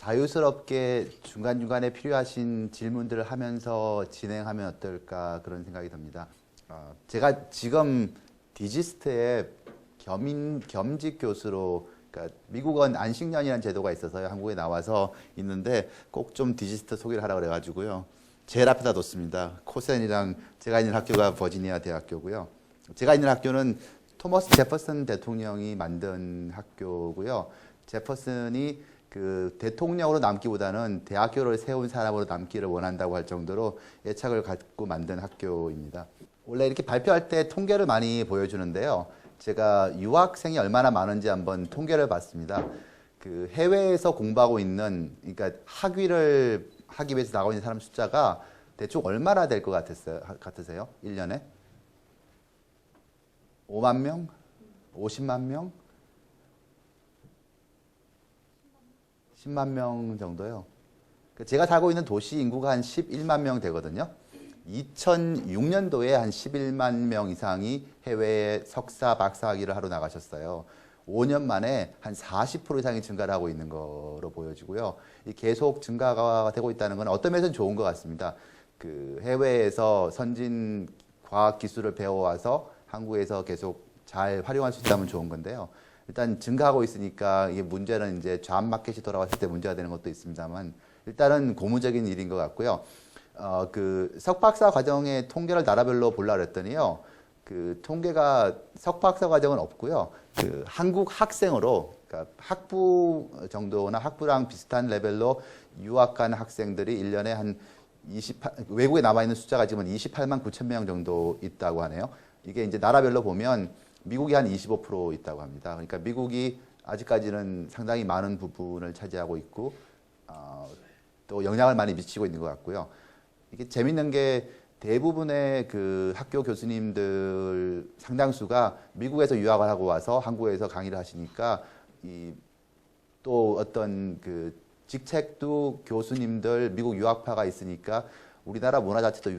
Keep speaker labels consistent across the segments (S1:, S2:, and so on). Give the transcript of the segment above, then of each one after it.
S1: 자유스럽게 중간중간에 필요하신 질문들을 하면서 진행하면 어떨까 그런 생각이 듭니다. 제가 지금 디지스트에 겸직 교수로, 그러니까 미국은 안식년이라는 제도가 있어서요. 한국에 나와서 있는데 꼭 좀 디지스트 소개를 하라고 그래가지고요. 제일 앞에다 뒀습니다. 코센이랑 제가 있는 학교가 버지니아 대학교고요. 제가 있는 학교는 토머스 제퍼슨 대통령이 만든 학교고요. 제퍼슨이 그 대통령으로 남기보다는 대학교를 세운 사람으로 남기를 원한다고 할 정도로 애착을 갖고 만든 학교입니다. 원래 이렇게 발표할 때 통계를 많이 보여주는데요. 제가 유학생이 얼마나 많은지 한번 통계를 봤습니다. 그 해외에서 공부하고 있는, 그러니까 학위를 하기 위해서 나가고 있는 사람 숫자가 대충 얼마나 될 것 같으세요? 1년에? 5만 명? 50만 명? 10만 명 정도요. 제가 살고 있는 도시 인구가 한 11만 명 되거든요. 2006년도에 한 11만 명 이상이 해외에 석사, 박사 학위를 하러 나가셨어요. 5년 만에 한 40% 이상이 증가를 하고 있는 거로 보여지고요. 계속 증가가 되고 있다는 건 어떤 면에서는 좋은 것 같습니다. 그 해외에서 선진 과학 기술을 배워와서 한국에서 계속 잘 활용할 수 있다면 좋은 건데요. 일단 증가하고 있으니까 이게 문제는 이제 잡 마켓이 돌아왔을 때 문제가 되는 것도 있습니다만 일단은 고무적인 일인 것 같고요. 그 석박사 과정의 통계를 나라별로 보려고 했더니요. 그 통계가 석박사 과정은 없고요. 그 한국 학생으로, 그러니까 학부 정도나 학부랑 비슷한 레벨로 유학 간 학생들이 1년에 한 외국에 남아있는 숫자가 지금 28만 9천 명 정도 있다고 하네요. 이게 이제 나라별로 보면 미국이 한 25% 있다고 합니다. 그러니까 미국이 아직까지는 상당히 많은 부분을 차지하고 있고, 또 영향을 많이 미치고 있는 것 같고요. 이게 재밌는 게 대부분의 그 학교 교수님들 상당수가 미국에서 유학을 하고 와서 한국에서 강의를 하시니까 또 어떤 그 직책도 교수님들 미국 유학파가 있으니까 우리나라 문화 자체도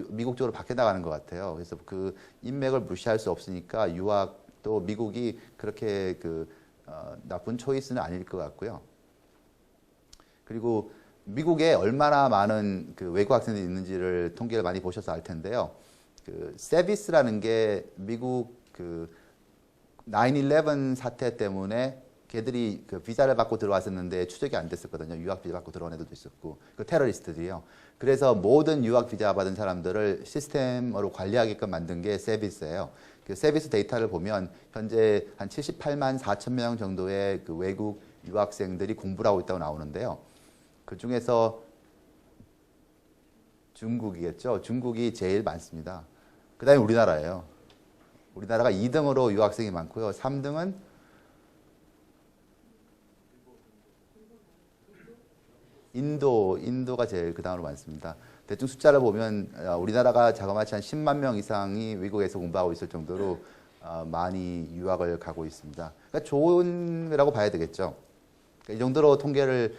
S1: 미국 쪽으로 바뀌어 나가는 것 같아요. 그래서 그 인맥을 무시할 수 없으니까 유학도 미국이 그렇게 나쁜 초이스는 아닐 것 같고요. 그리고 미국에 얼마나 많은 그 외국 학생들이 있는지를 통계를 많이 보셔서 알 텐데요. 그 세비스라는 게 미국 그 9/11 사태 때문에 걔들이 그 비자를 받고 들어왔었는데 추적이 안 됐었거든요. 유학 비자 받고 들어온 애들도 있었고, 그 테러리스트들이요. 그래서 모든 유학 비자 받은 사람들을 시스템으로 관리하게끔 만든 게 세비스예요. 그 세비스 데이터를 보면 현재 한 78만 4천 명 정도의 그 외국 유학생들이 공부를 하고 있다고 나오는데요. 그 중에서 중국이겠죠. 중국이 제일 많습니다. 그 다음에 우리나라예요. 우리나라가 2등으로 유학생이 많고요. 3등은 인도가 제일 그 다음으로 많습니다. 대충 숫자를 보면 우리나라가 자그마치 한 10만 명 이상이 미국에서 공부하고 있을 정도로 많이 유학을 가고 있습니다. 그러니까 좋은 거라고 봐야 되겠죠. 이 정도로 통계를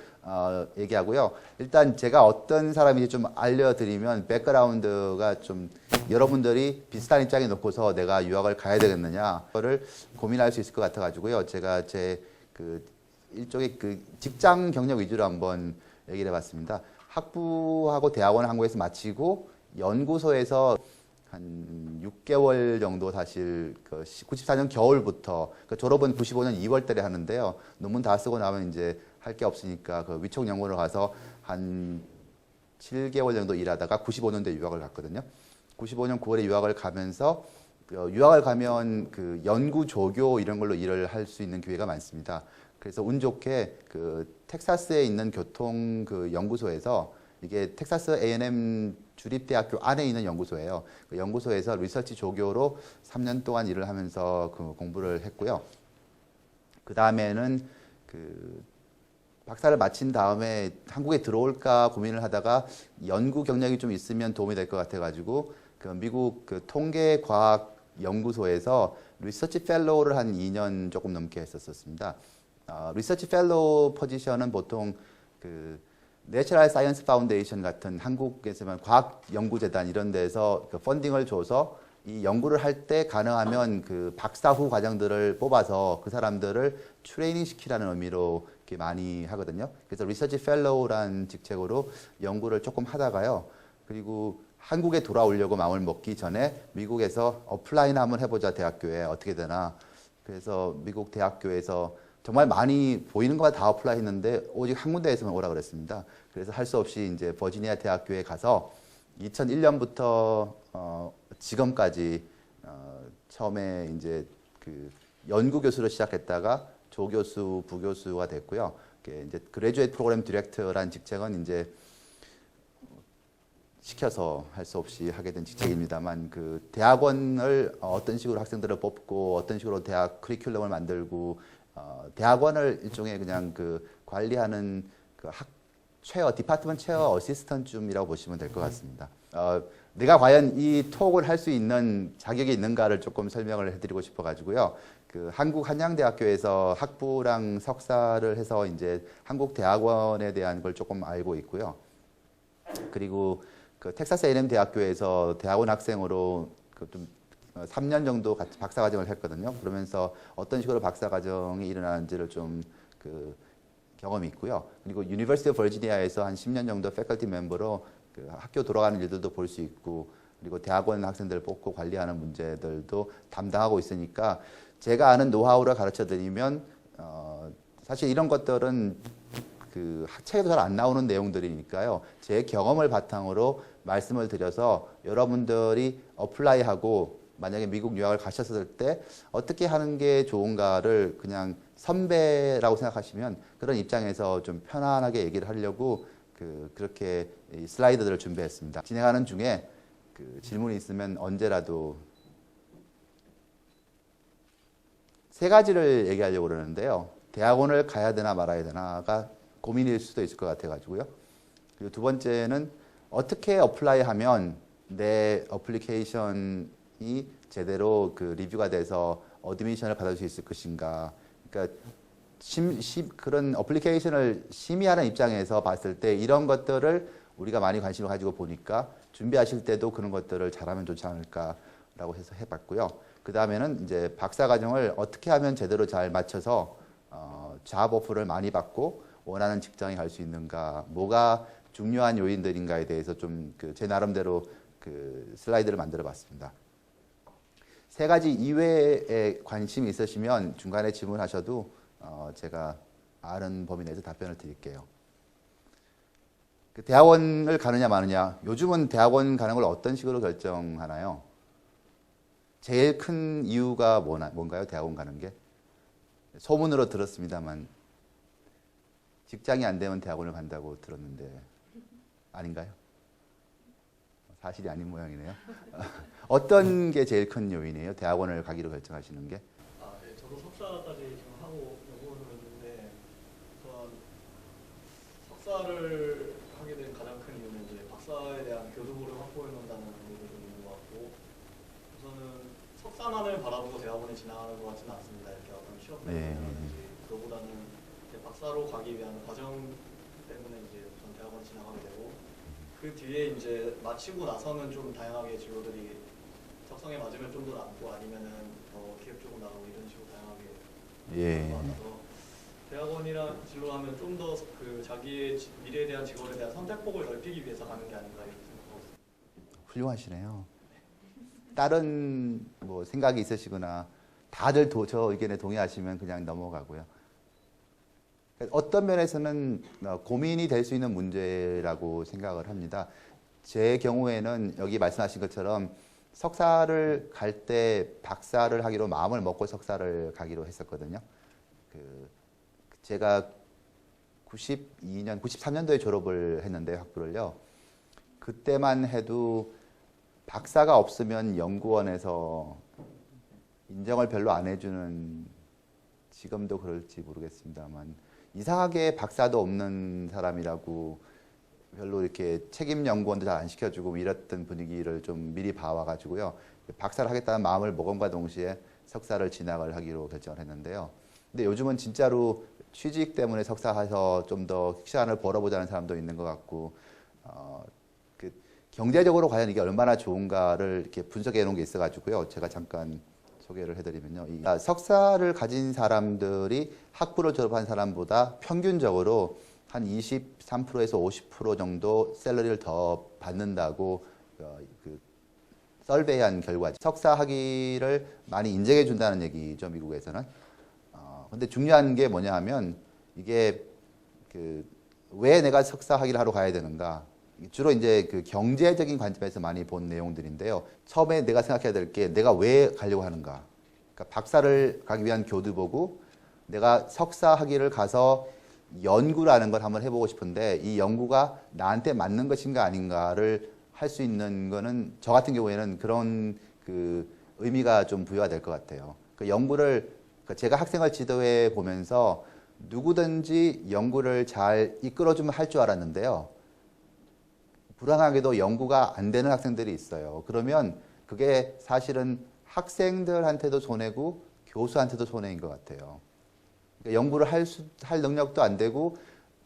S1: 얘기하고요. 일단 제가 어떤 사람인지 좀 알려드리면 백그라운드가 좀 여러분들이 비슷한 입장에 놓고서 내가 유학을 가야 되겠느냐를 고민할 수 있을 것 같아가지고요. 제가 제 그 일종의 그 직장 경력 위주로 한번 얘기를 해봤습니다. 학부하고 대학원 한국에서 마치고 연구소에서 한 6개월 정도 사실 94년 겨울부터 졸업은 95년 2월 달에 하는데요. 논문 다 쓰고 나면 이제 할 게 없으니까 그 위촉 연구원을 가서 한 7개월 정도 일하다가 95년도에 유학을 갔거든요. 95년 9월에 유학을 가면서 유학을 가면 그 연구 조교 이런 걸로 일을 할 수 있는 기회가 많습니다. 그래서 운 좋게 그 텍사스에 있는 교통 그 연구소에서 이게 텍사스 A&M 주립대학교 안에 있는 연구소예요. 그 연구소에서 리서치 조교로 3년 동안 일을 하면서 그 공부를 했고요. 그 다음에는 그 박사를 마친 다음에 한국에 들어올까 고민을 하다가 연구 경력이 좀 있으면 도움이 될 것 같아가지고 그 미국 그 통계과학 연구소에서 리서치 펠로우를 한 2년 조금 넘게 했었습니다. 리서치 펠로우 포지션은 보통 그 내처럴 사이언스 파운데이션 같은 한국에서만 과학연구재단 이런 데서 그 펀딩을 줘서 이 연구를 할 때 가능하면 그 박사 후 과정들을 뽑아서 그 사람들을 트레이닝 시키라는 의미로 이렇게 많이 하거든요. 그래서 리서치 펠로우라는 직책으로 연구를 조금 하다가요. 그리고 한국에 돌아오려고 마음을 먹기 전에 미국에서 어플라이나 한번 해보자 대학교에 어떻게 되나. 그래서 미국 대학교에서 정말 많이 보이는 것마다 다 어플라이 했는데 오직 한 군데에서만 오라 그랬습니다. 그래서 할 수 없이 이제 버지니아 대학교에 가서 2001년부터 지금까지 처음에 이제 그 연구 교수로 시작했다가 조교수, 부교수가 됐고요. 이제 그레주에이트 프로그램 디렉터라는 직책은 이제 시켜서 할 수 없이 하게 된 직책입니다만 그 대학원을 어떤 식으로 학생들을 뽑고 어떤 식으로 대학 커리큘럼을 만들고 대학원을 일종의 그냥 그 관리하는 그 체어, 디파트먼트 체어 어시스턴트쯤이라고 보시면 될 것 같습니다. 내가 과연 이 톡을 할 수 있는 자격이 있는가를 조금 설명을 해드리고 싶어가지고요. 그 한국 한양대학교에서 학부랑 석사를 해서 이제 한국 대학원에 대한 걸 조금 알고 있고요. 그리고 그 텍사스 A&M 대학교에서 대학원 학생으로 좀 3년 정도 같이 박사과정을 했거든요. 그러면서 어떤 식으로 박사과정이 일어나는지를 좀 그 경험이 있고요. 그리고 유니버시티 오브 버지니아에서 한 10년 정도 패컬티 멤버로 그 학교 돌아가는 일들도 볼 수 있고, 그리고 대학원 학생들 뽑고 관리하는 문제들도 담당하고 있으니까 제가 아는 노하우를 가르쳐 드리면 사실 이런 것들은 그 책에도 잘 안 나오는 내용들이니까요. 제 경험을 바탕으로 말씀을 드려서 여러분들이 어플라이하고 만약에 미국 유학을 가셨을 때 어떻게 하는 게 좋은가를 그냥 선배라고 생각하시면 그런 입장에서 좀 편안하게 얘기를 하려고 그렇게 이 슬라이드들을 준비했습니다. 진행하는 중에 그 질문이 있으면 언제라도 세 가지를 얘기하려고 그러는데요. 대학원을 가야 되나 말아야 되나가 고민일 수도 있을 것 같아가지고요. 그리고 두 번째는 어떻게 어플라이하면 내 어플리케이션이 제대로 그 리뷰가 돼서 어드미션을 받을 수 있을 것인가. 그러니까 그런 어플리케이션을 심의하는 입장에서 봤을 때 이런 것들을 우리가 많이 관심을 가지고 보니까 준비하실 때도 그런 것들을 잘하면 좋지 않을까라고 해서 해봤고요. 그 다음에는 이제 박사과정을 어떻게 하면 제대로 잘 맞춰서 잡 오퍼를 많이 받고 원하는 직장에 갈 수 있는가, 뭐가 중요한 요인들인가에 대해서 좀 제 나름대로 그 슬라이드를 만들어 봤습니다. 세 가지 이외에 관심이 있으시면 중간에 질문하셔도 제가 아는 범위 내에서 답변을 드릴게요. 그 대학원을 가느냐 마느냐, 요즘은 대학원 가는 걸 어떤 식으로 결정하나요? 제일 큰 이유가 뭔가요? 대학원 가는 게? 소문으로 들었습니다만 직장이 안 되면 대학원을 간다고 들었는데 아닌가요? 사실이 아닌 모양이네요. 어떤 게 제일 큰 요인이에요? 대학원을 가기로 결정하시는 게?
S2: 네. 저도 석사까지 지금 하고 연구원을 했는데 우선 석사를 하게 된 가장 큰 이유는 이제 박사에 대한 교수부를 확보해 놓는다는 의미도 좀 있는 것 같고, 우선은 석사만을 바라보고 대학원에 진학하는 것 같지는 않습니다. 이렇게 어떤 취업 때문이라든지 그거보다는 박사로 가기 위한 과정 때문에 이제 우선 대학원 진학하게 되고, 그 뒤에 이제 마치고 나서는 좀 다양하게 진로들이 적성에 맞으면 좀 더 남고 아니면은 더 기업 쪽으로 나가고 이런 식으로 다양하게 나가서 대학원이랑 진로하면 좀 더 그 자기의 미래에 대한 직업에 대한 선택폭을 넓히기 위해서 가는 게 아닌가 이렇게 생각하고 있습니다.
S1: 훌륭하시네요. 다른 뭐 생각이 있으시거나 다들 저 의견에 동의하시면 그냥 넘어가고요. 어떤 면에서는 고민이 될 수 있는 문제라고 생각을 합니다. 제 경우에는 여기 말씀하신 것처럼 석사를 갈 때 박사를 하기로 마음을 먹고 석사를 가기로 했었거든요. 제가 93년도에 졸업을 했는데 학부를요. 그때만 해도 박사가 없으면 연구원에서 인정을 별로 안 해주는, 지금도 그럴지 모르겠습니다만 이상하게 박사도 없는 사람이라고 별로 이렇게 책임 연구원도 잘 안 시켜주고 이랬던 분위기를 좀 미리 봐와가지고요. 박사를 하겠다는 마음을 먹음과 동시에 석사를 진학을 하기로 결정을 했는데요. 근데 요즘은 진짜로 취직 때문에 석사해서 좀 더 시간을 벌어보자는 사람도 있는 것 같고, 경제적으로 과연 이게 얼마나 좋은가를 이렇게 분석해 놓은 게 있어가지고요. 제가 잠깐 소개를 해드리면요. 석사를 가진 사람들이 학부를 졸업한 사람보다 평균적으로 한 23%에서 50% 정도 샐러리를 더 받는다고 그 설베이한 결과. 석사 학위를 많이 인정해 준다는 얘기죠, 미국에서는. 근데 중요한 게 뭐냐 하면 이게 왜 내가 석사 학위를 하러 가야 되는가? 주로 이제 그 경제적인 관점에서 많이 본 내용들인데요. 처음에 내가 생각해야 될 게 내가 왜 가려고 하는가? 그러니까 박사를 가기 위한 교두보고 내가 석사 학위를 가서 연구라는 걸 한번 해보고 싶은데 이 연구가 나한테 맞는 것인가 아닌가를 할 수 있는 거는 저 같은 경우에는 그런 그 의미가 좀 부여가 될 것 같아요. 그 연구를 제가 학생을 지도해 보면서 누구든지 연구를 잘 이끌어주면 할 줄 알았는데요. 불안하게도 연구가 안 되는 학생들이 있어요. 그러면 그게 사실은 학생들한테도 손해고 교수한테도 손해인 것 같아요. 그러니까 연구를 할 능력도 안 되고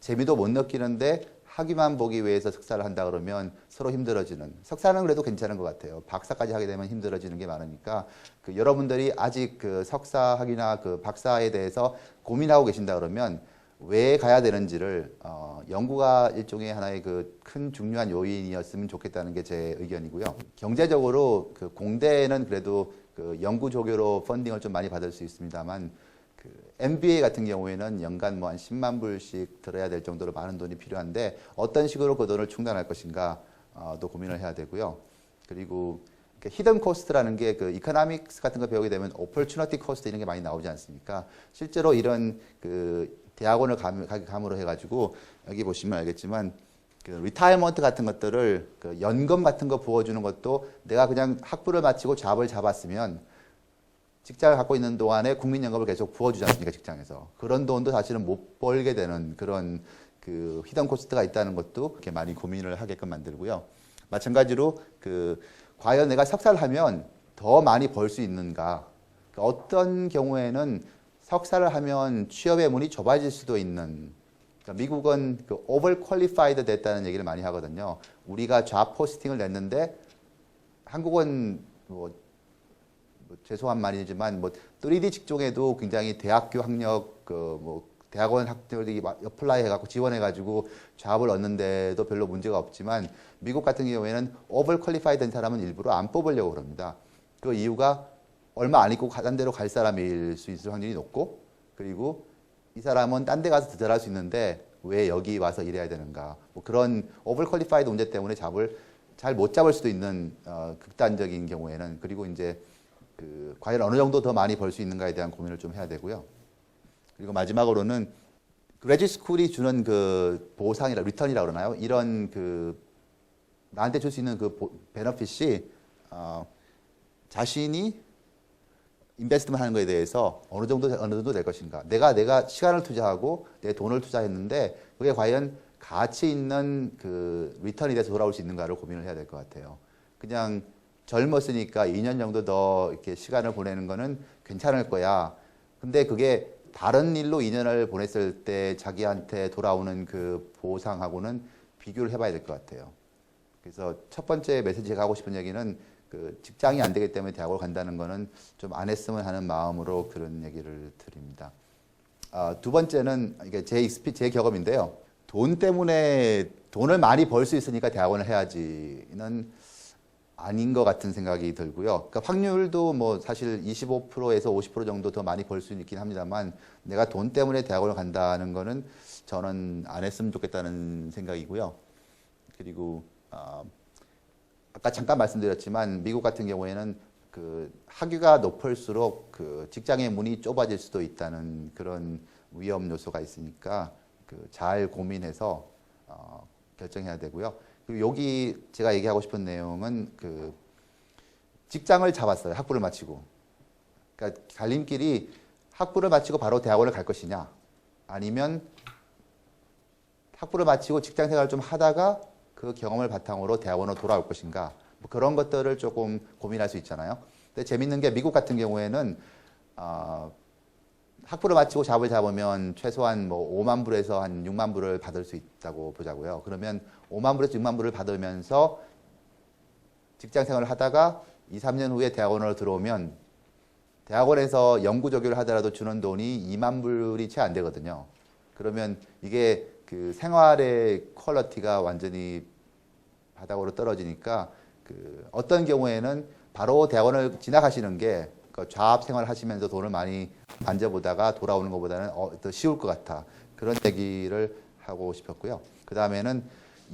S1: 재미도 못 느끼는데 학위만 보기 위해서 석사를 한다 그러면 서로 힘들어지는. 석사는 그래도 괜찮은 것 같아요. 박사까지 하게 되면 힘들어지는 게 많으니까 여러분들이 아직 그 석사 학위나 그 박사에 대해서 고민하고 계신다 그러면 왜 가야 되는지를 연구가 일종의 하나의 그 큰 중요한 요인이었으면 좋겠다는 게 제 의견이고요. 경제적으로 그 공대는 그래도 그 연구 조교로 펀딩을 좀 많이 받을 수 있습니다만 그 MBA 같은 경우에는 연간 뭐 한 10만 불씩 들어야 될 정도로 많은 돈이 필요한데 어떤 식으로 그 돈을 충당할 것인가 또 고민을 해야 되고요. 그리고 히든 코스트라는 게 그 이코노믹스 같은 거 배우게 되면 오퍼튜니티 코스트 이런 게 많이 나오지 않습니까? 실제로 이런 그 대학원을 감으로 해가지고 여기 보시면 알겠지만 그 리타이먼트 같은 것들을 그 연금 같은 거 부어주는 것도 내가 그냥 학부를 마치고 잡을 잡았으면 직장을 갖고 있는 동안에 국민연금을 계속 부어주지 않습니까, 직장에서. 그런 돈도 사실은 못 벌게 되는 그런 그 히든 코스트가 있다는 것도 그렇게 많이 고민을 하게끔 만들고요. 마찬가지로 과연 내가 석사를 하면 더 많이 벌 수 있는가? 어떤 경우에는 석사를 하면 취업의 문이 좁아질 수도 있는. 그러니까 미국은 오버 퀄리파이드 됐다는 얘기를 많이 하거든요. 우리가 잡 포스팅을 냈는데 한국은 죄송한 말이지만 3D 직종에도 굉장히 대학교 학력 대학원 학생들이 어플라이 해갖고 지원해가지고 잡을 얻는데도 별로 문제가 없지만 미국 같은 경우에는 오버 퀄리파이 된 사람은 일부러 안 뽑으려고 그럽니다. 그 이유가 얼마 안 있고 딴 데로 갈 사람일 수 있을 확률이 높고 그리고 이 사람은 딴 데 가서 더 잘할 수 있는데 왜 여기 와서 일해야 되는가 그런 오버 퀄리파이드 문제 때문에 잡을 잘 못 잡을 수도 있는 극단적인 경우에는 그리고 이제 과연 어느 정도 더 많이 벌 수 있는가에 대한 고민을 좀 해야 되고요. 그리고 마지막으로는 그레지 스쿨이 주는 그 보상이라 리턴이라 그러나요? 이런 나한테 줄 수 있는 베너핏이 자신이 인베스트먼트 하는 것에 대해서 어느 정도 될 것인가. 내가 시간을 투자하고 내 돈을 투자했는데 그게 과연 가치 있는 리턴이 돼서 돌아올 수 있는가를 고민을 해야 될 것 같아요. 그냥 젊었으니까 2년 정도 더 이렇게 시간을 보내는 거는 괜찮을 거야. 근데 그게 다른 일로 2년을 보냈을 때 자기한테 돌아오는 그 보상하고는 비교를 해봐야 될 것 같아요. 그래서 첫 번째 메시지 제가 하고 싶은 얘기는 직장이 안 되기 때문에 대학을 간다는 거는 좀 안 했으면 하는 마음으로 그런 얘기를 드립니다. 두 번째는 이게 제 경험인데요. 돈 때문에 돈을 많이 벌 수 있으니까 대학원을 해야지는 아닌 것 같은 생각이 들고요. 그러니까 확률도 사실 25%에서 50% 정도 더 많이 벌 수 있긴 합니다만 내가 돈 때문에 대학원을 간다는 거는 저는 안 했으면 좋겠다는 생각이고요. 그리고 아까 잠깐 말씀드렸지만 미국 같은 경우에는 학위가 높을수록 직장의 문이 좁아질 수도 있다는 그런 위험 요소가 있으니까 잘 고민해서 결정해야 되고요. 그리고 여기 제가 얘기하고 싶은 내용은 직장을 잡았어요. 학부를 마치고. 그러니까 갈림길이 학부를 마치고 바로 대학원을 갈 것이냐 아니면 학부를 마치고 직장 생활을 좀 하다가 그 경험을 바탕으로 대학원으로 돌아올 것인가 그런 것들을 조금 고민할 수 있잖아요. 근데 재밌는 게 미국 같은 경우에는 학부를 마치고 잡을 잡으면 최소한 5만 불에서 한 6만 불을 받을 수 있다고 보자고요. 그러면 5만 불에서 6만 불을 받으면서 직장 생활을 하다가 2, 3년 후에 대학원으로 들어오면 대학원에서 연구 조교를 하더라도 주는 돈이 2만 불이 채 안 되거든요. 그러면 이게 그 생활의 퀄리티가 완전히 바닥으로 떨어지니까 그 어떤 경우에는 바로 대학원을 지나가시는 게 그 좌합 생활을 하시면서 돈을 많이 만져보다가 돌아오는 것보다는 더 쉬울 것 같아. 그런 얘기를 하고 싶었고요. 그 다음에는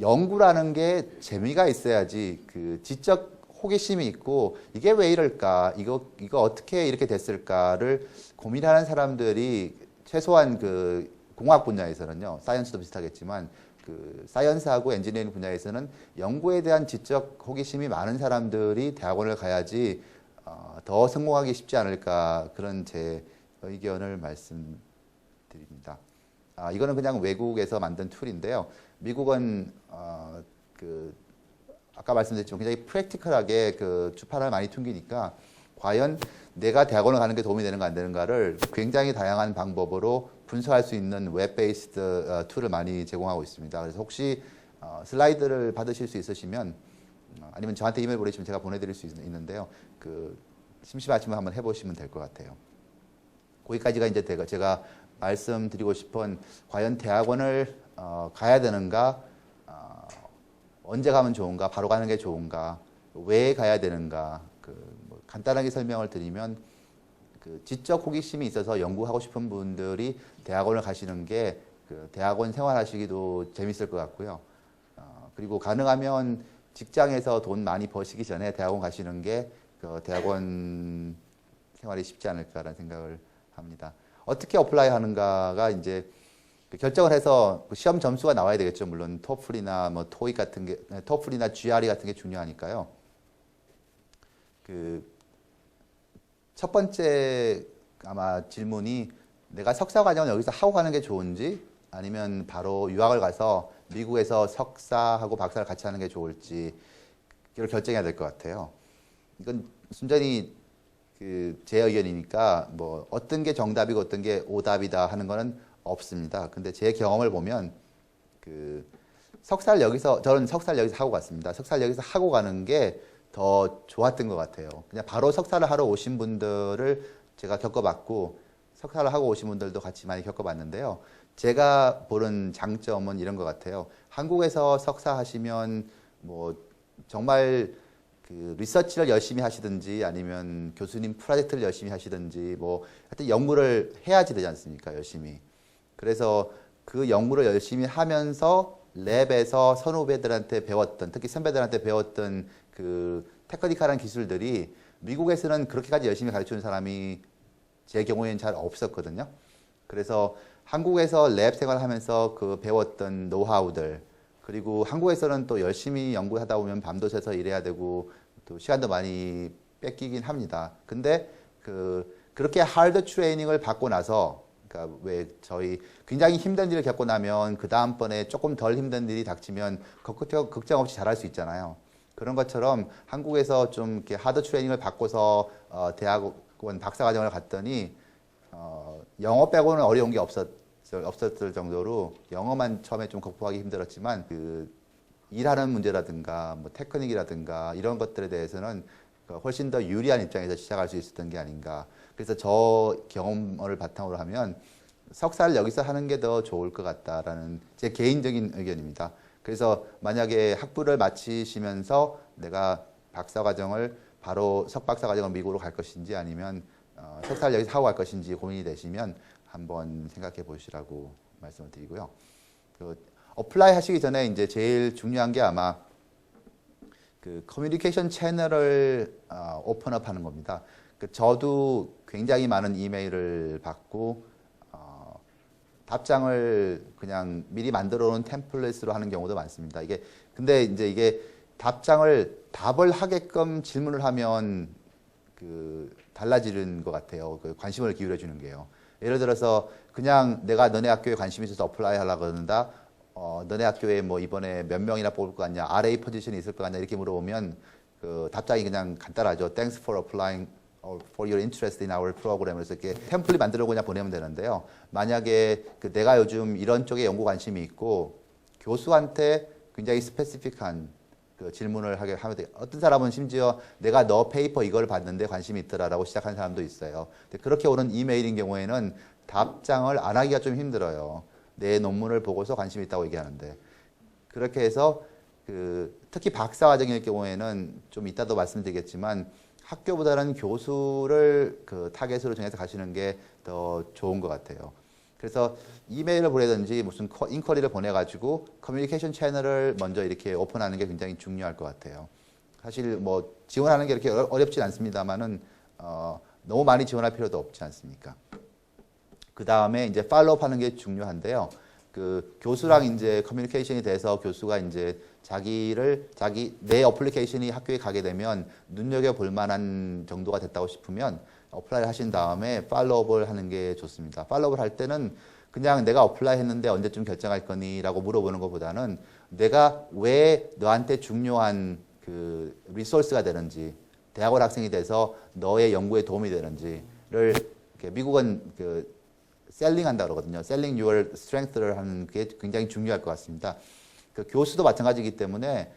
S1: 연구라는 게 재미가 있어야지 그 지적 호기심이 있고 이게 왜 이럴까? 이거 어떻게 이렇게 됐을까를 고민하는 사람들이 최소한 그 공학 분야에서는요. 사이언스도 비슷하겠지만 그 사이언스하고 엔지니어링 분야에서는 연구에 대한 지적 호기심이 많은 사람들이 대학원을 가야지 더 성공하기 쉽지 않을까 그런 제 의견을 말씀드립니다. 이거는 그냥 외국에서 만든 툴인데요. 미국은 그 아까 말씀드렸지만 굉장히 프랙티컬하게 그 주판을 많이 퉁기니까 과연 내가 대학원을 가는 게 도움이 되는가 안 되는가를 굉장히 다양한 방법으로 분석할 수 있는 웹 베이스드 툴을 많이 제공하고 있습니다. 그래서 혹시 슬라이드를 받으실 수 있으시면 아니면 저한테 이메일 보내시면 제가 보내드릴 수 있는데요. 그 심심하시면 한번 해보시면 될 것 같아요. 거기까지가 이제 제가 말씀드리고 싶은 과연 대학원을 가야 되는가, 언제 가면 좋은가, 바로 가는 게 좋은가, 왜 가야 되는가, 뭐 간단하게 설명을 드리면 그 지적 호기심이 있어서 연구하고 싶은 분들이 대학원을 가시는 게 그 대학원 생활하시기도 재밌을 것 같고요. 그리고 가능하면 직장에서 돈 많이 버시기 전에 대학원 가시는 게 그 대학원 생활이 쉽지 않을까라는 생각을 합니다. 어떻게 어플라이 하는가가 이제 결정을 해서 시험 점수가 나와야 되겠죠. 물론 토플이나 뭐 토익 같은 게, 토플이나 GRE 같은 게 중요하니까요. 그 첫 번째 아마 질문이 내가 석사 과정을 여기서 하고 가는 게 좋은지 아니면 바로 유학을 가서 미국에서 석사하고 박사를 같이 하는 게 좋을지 이걸 결정해야 될 것 같아요. 이건 순전히 그 제 의견이니까 뭐 어떤 게 정답이고 어떤 게 오답이다 하는 거는 없습니다. 근데 제 경험을 보면 그 저는 석사를 여기서 하고 갔습니다. 석사를 여기서 하고 가는 게 더 좋았던 것 같아요. 그냥 바로 석사를 하러 오신 분들을 제가 겪어봤고 석사를 하고 오신 분들도 같이 많이 겪어봤는데요. 제가 보는 장점은 이런 것 같아요. 한국에서 석사 하시면 뭐 정말 그 리서치를 열심히 하시든지 아니면 교수님 프로젝트를 열심히 하시든지 뭐 하여튼 연구를 해야지 되지 않습니까? 열심히. 그래서 그 연구를 열심히 하면서 랩에서 선후배들한테 배웠던, 특히 선배들한테 배웠던 그 테크니컬한 기술들이 미국에서는 그렇게까지 열심히 가르치는 사람이 제 경우에는 잘 없었거든요. 그래서 한국에서 랩 생활하면서 그 배웠던 노하우들, 그리고 한국에서는 또 열심히 연구하다 보면 밤도 새서 일해야 되고 또 시간도 많이 뺏기긴 합니다. 근데 그렇게 하드 트레이닝을 받고 나서 그러니까 왜 저희 굉장히 힘든 일을 겪고 나면 그 다음번에 조금 덜 힘든 일이 닥치면 걱정 없이 잘할 수 있잖아요. 그런 것처럼 한국에서 좀 이렇게 하드 트레이닝을 받고서 대학원 박사과정을 갔더니 영어 빼고는 어려운 게 없었을 정도로 영어만 처음에 좀 극복하기 힘들었지만 그 일하는 문제라든가 뭐 테크닉이라든가 이런 것들에 대해서는 훨씬 더 유리한 입장에서 시작할 수 있었던 게 아닌가. 그래서 저 경험을 바탕으로 하면 석사를 여기서 하는 게 더 좋을 것 같다라는 제 개인적인 의견입니다. 그래서 만약에 학부를 마치시면서 내가 박사과정을 바로 석박사과정을 미국으로 갈 것인지 아니면 석사를 여기서 하고 갈 것인지 고민이 되시면 한번 생각해 보시라고 말씀을 드리고요. 어플라이 하시기 전에 이제 제일 중요한 게 아마 그 커뮤니케이션 채널을 오픈업 하는 겁니다. 저도 굉장히 많은 이메일을 받고 답장을 그냥 미리 만들어 놓은 템플릿으로 하는 경우도 많습니다. 근데 이제 이게 답을 하게끔 질문을 하면 달라지는 것 같아요. 관심을 기울여 주는 게요. 예를 들어서 그냥 내가 너네 학교에 관심이 있어서 어플라이 하려고 그러는다. 너네 학교에 뭐 이번에 몇 명이나 뽑을 것 같냐, RA 포지션이 있을 것 같냐 이렇게 물어보면 그 답장이 그냥 간단하죠. Thanks for applying for your interest in our program. 그래서 이렇게 템플릿 만들어 그냥 보내면 되는데요. 만약에 내가 요즘 이런 쪽에 연구 관심이 있고 교수한테 굉장히 스페시픽한 그 질문을 하면 돼요. 어떤 사람은 심지어 내가 너 페이퍼 이걸 봤는데 관심이 있더라라고 시작한 사람도 있어요. 근데 그렇게 오는 이메일인 경우에는 답장을 안 하기가 좀 힘들어요. 내 논문을 보고서 관심이 있다고 얘기하는데. 그렇게 해서 특히 박사과정일 경우에는 좀 이따도 말씀드리겠지만 학교보다는 교수를 타겟으로 정해서 가시는 게 더 좋은 것 같아요. 그래서 이메일을 보내든지 무슨 인쿼리를 보내가지고 커뮤니케이션 채널을 먼저 이렇게 오픈하는 게 굉장히 중요할 것 같아요. 사실 뭐 지원하는 게 이렇게 어렵진 않습니다만은 너무 많이 지원할 필요도 없지 않습니까? 그 다음에 이제 팔로우업 하는 게 중요한데요. 교수랑 이제 커뮤니케이션이 돼서 교수가 이제 내 어플리케이션이 학교에 가게 되면 눈여겨볼 만한 정도가 됐다고 싶으면 어플라이 하신 다음에 팔로우업을 하는 게 좋습니다. 팔로우업을 할 때는 그냥 내가 어플라이 했는데 언제쯤 결정할 거니? 라고 물어보는 것보다는 내가 왜 너한테 중요한 리소스가 되는지, 대학원 학생이 돼서 너의 연구에 도움이 되는지를 미국은 셀링한다 그러거든요. Selling your strength를 하는 게 굉장히 중요할 것 같습니다. 교수도 마찬가지이기 때문에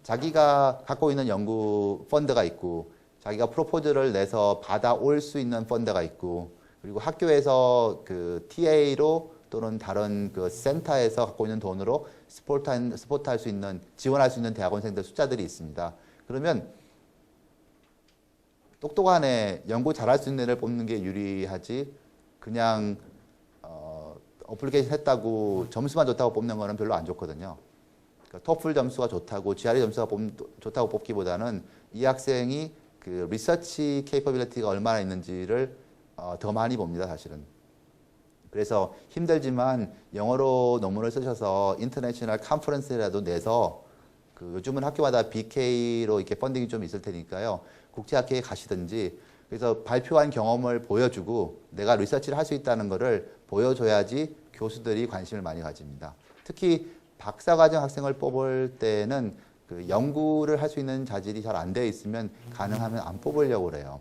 S1: 자기가 갖고 있는 연구 펀드가 있고 자기가 프로포즈를 내서 받아올 수 있는 펀드가 있고 그리고 학교에서 TA로 또는 다른 센터에서 갖고 있는 돈으로 스포트할 수 있는 지원할 수 있는 대학원생들 숫자들이 있습니다. 그러면 똑똑한 애, 연구 잘할 수 있는 애를 뽑는 게 유리하지 그냥 어플리케이션 했다고 점수만 좋다고 뽑는 거는 별로 안 좋거든요. 그러니까 토플 점수가 좋다고 GRE 점수가 좋다고 뽑기보다는 이 학생이 리서치 케이퍼빌리티가 얼마나 있는지를 더 많이 봅니다, 사실은. 그래서 힘들지만 영어로 논문을 쓰셔서 인터내셔널 컨퍼런스라도 내서 요즘은 학교마다 BK로 이렇게 펀딩이 좀 있을 테니까요. 국제학회에 가시든지 그래서 발표한 경험을 보여주고 내가 리서치를 할 수 있다는 것을 보여줘야지 교수들이 관심을 많이 가집니다. 특히 박사과정 학생을 뽑을 때는 연구를 할 수 있는 자질이 잘 안 되어 있으면 가능하면 안 뽑으려고 그래요.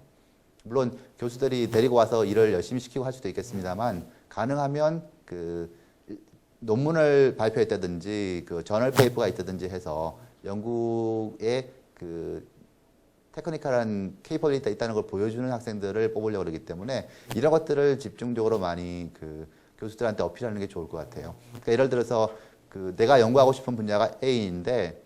S1: 물론 교수들이 데리고 와서 일을 열심히 시키고 할 수도 있겠습니다만 가능하면 논문을 발표했다든지 저널 페이퍼가 있다든지 해서 연구에 테크니컬한 케이퍼빌리티가 있다는 걸 보여주는 학생들을 뽑으려고 그러기 때문에 이런 것들을 집중적으로 많이 교수들한테 어필하는 게 좋을 것 같아요. 그러니까 예를 들어서 내가 연구하고 싶은 분야가 A인데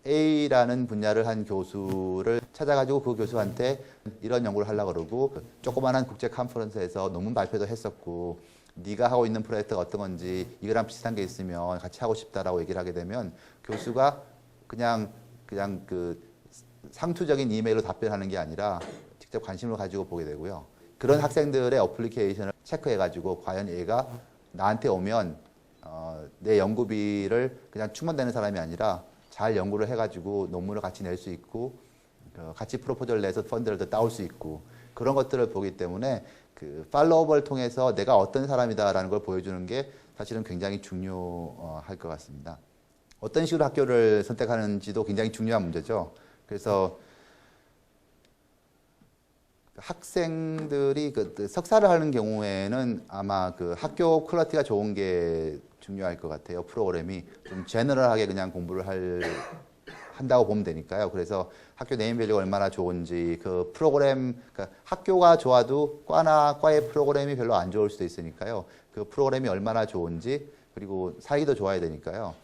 S1: A라는 분야를 한 교수를 찾아가지고 그 교수한테 이런 연구를 하려고 그러고 조그만한 국제 컨퍼런스에서 논문 발표도 했었고 네가 하고 있는 프로젝트가 어떤 건지 이거랑 비슷한 게 있으면 같이 하고 싶다라고 얘기를 하게 되면 교수가 그냥 상투적인 이메일로 답변하는 게 아니라 직접 관심을 가지고 보게 되고요. 그런 학생들의 어플리케이션을 체크해가지고 과연 얘가 나한테 오면 내 연구비를 그냥 충원되는 사람이 아니라 잘 연구를 해가지고 논문을 같이 낼 수 있고 같이 프로포즈를 내서 펀드를 더 따올 수 있고 그런 것들을 보기 때문에 팔로우업을 통해서 내가 어떤 사람이다라는 걸 보여주는 게 사실은 굉장히 중요할 것 같습니다. 어떤 식으로 학교를 선택하는지도 굉장히 중요한 문제죠. 그래서 학생들이 석사를 하는 경우에는 아마 학교 퀄리티가 좋은 게 중요할 것 같아요. 프로그램이 좀 제너럴하게 그냥 공부를 한다고 보면 되니까요. 그래서 학교 네임밸류가 얼마나 좋은지 그러니까 학교가 좋아도 과의 프로그램이 별로 안 좋을 수도 있으니까요. 그 프로그램이 얼마나 좋은지 그리고 살기도 좋아야 되니까요.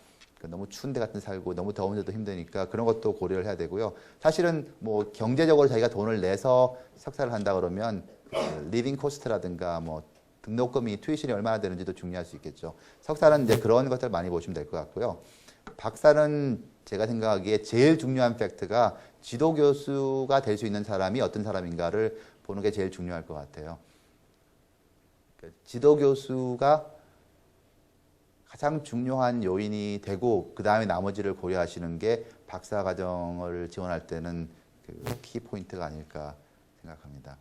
S1: 너무 추운 데 같은 데 살고 너무 더운 데도 힘드니까 그런 것도 고려를 해야 되고요. 사실은 뭐 경제적으로 자기가 돈을 내서 석사를 한다 그러면 리빙 코스트라든가 뭐 등록금이 튜이션이 얼마나 되는지도 중요할 수 있겠죠. 석사는 이제 그런 것들 많이 보시면 될 것 같고요. 박사는 제가 생각하기에 제일 중요한 팩트가 지도 교수가 될 수 있는 사람이 어떤 사람인가를 보는 게 제일 중요할 것 같아요. 지도 교수가 가장 중요한 요인이 되고 그 다음에 나머지를 고려하시는 게 박사 과정을 지원할 때는 키 포인트가 아닐까 생각합니다.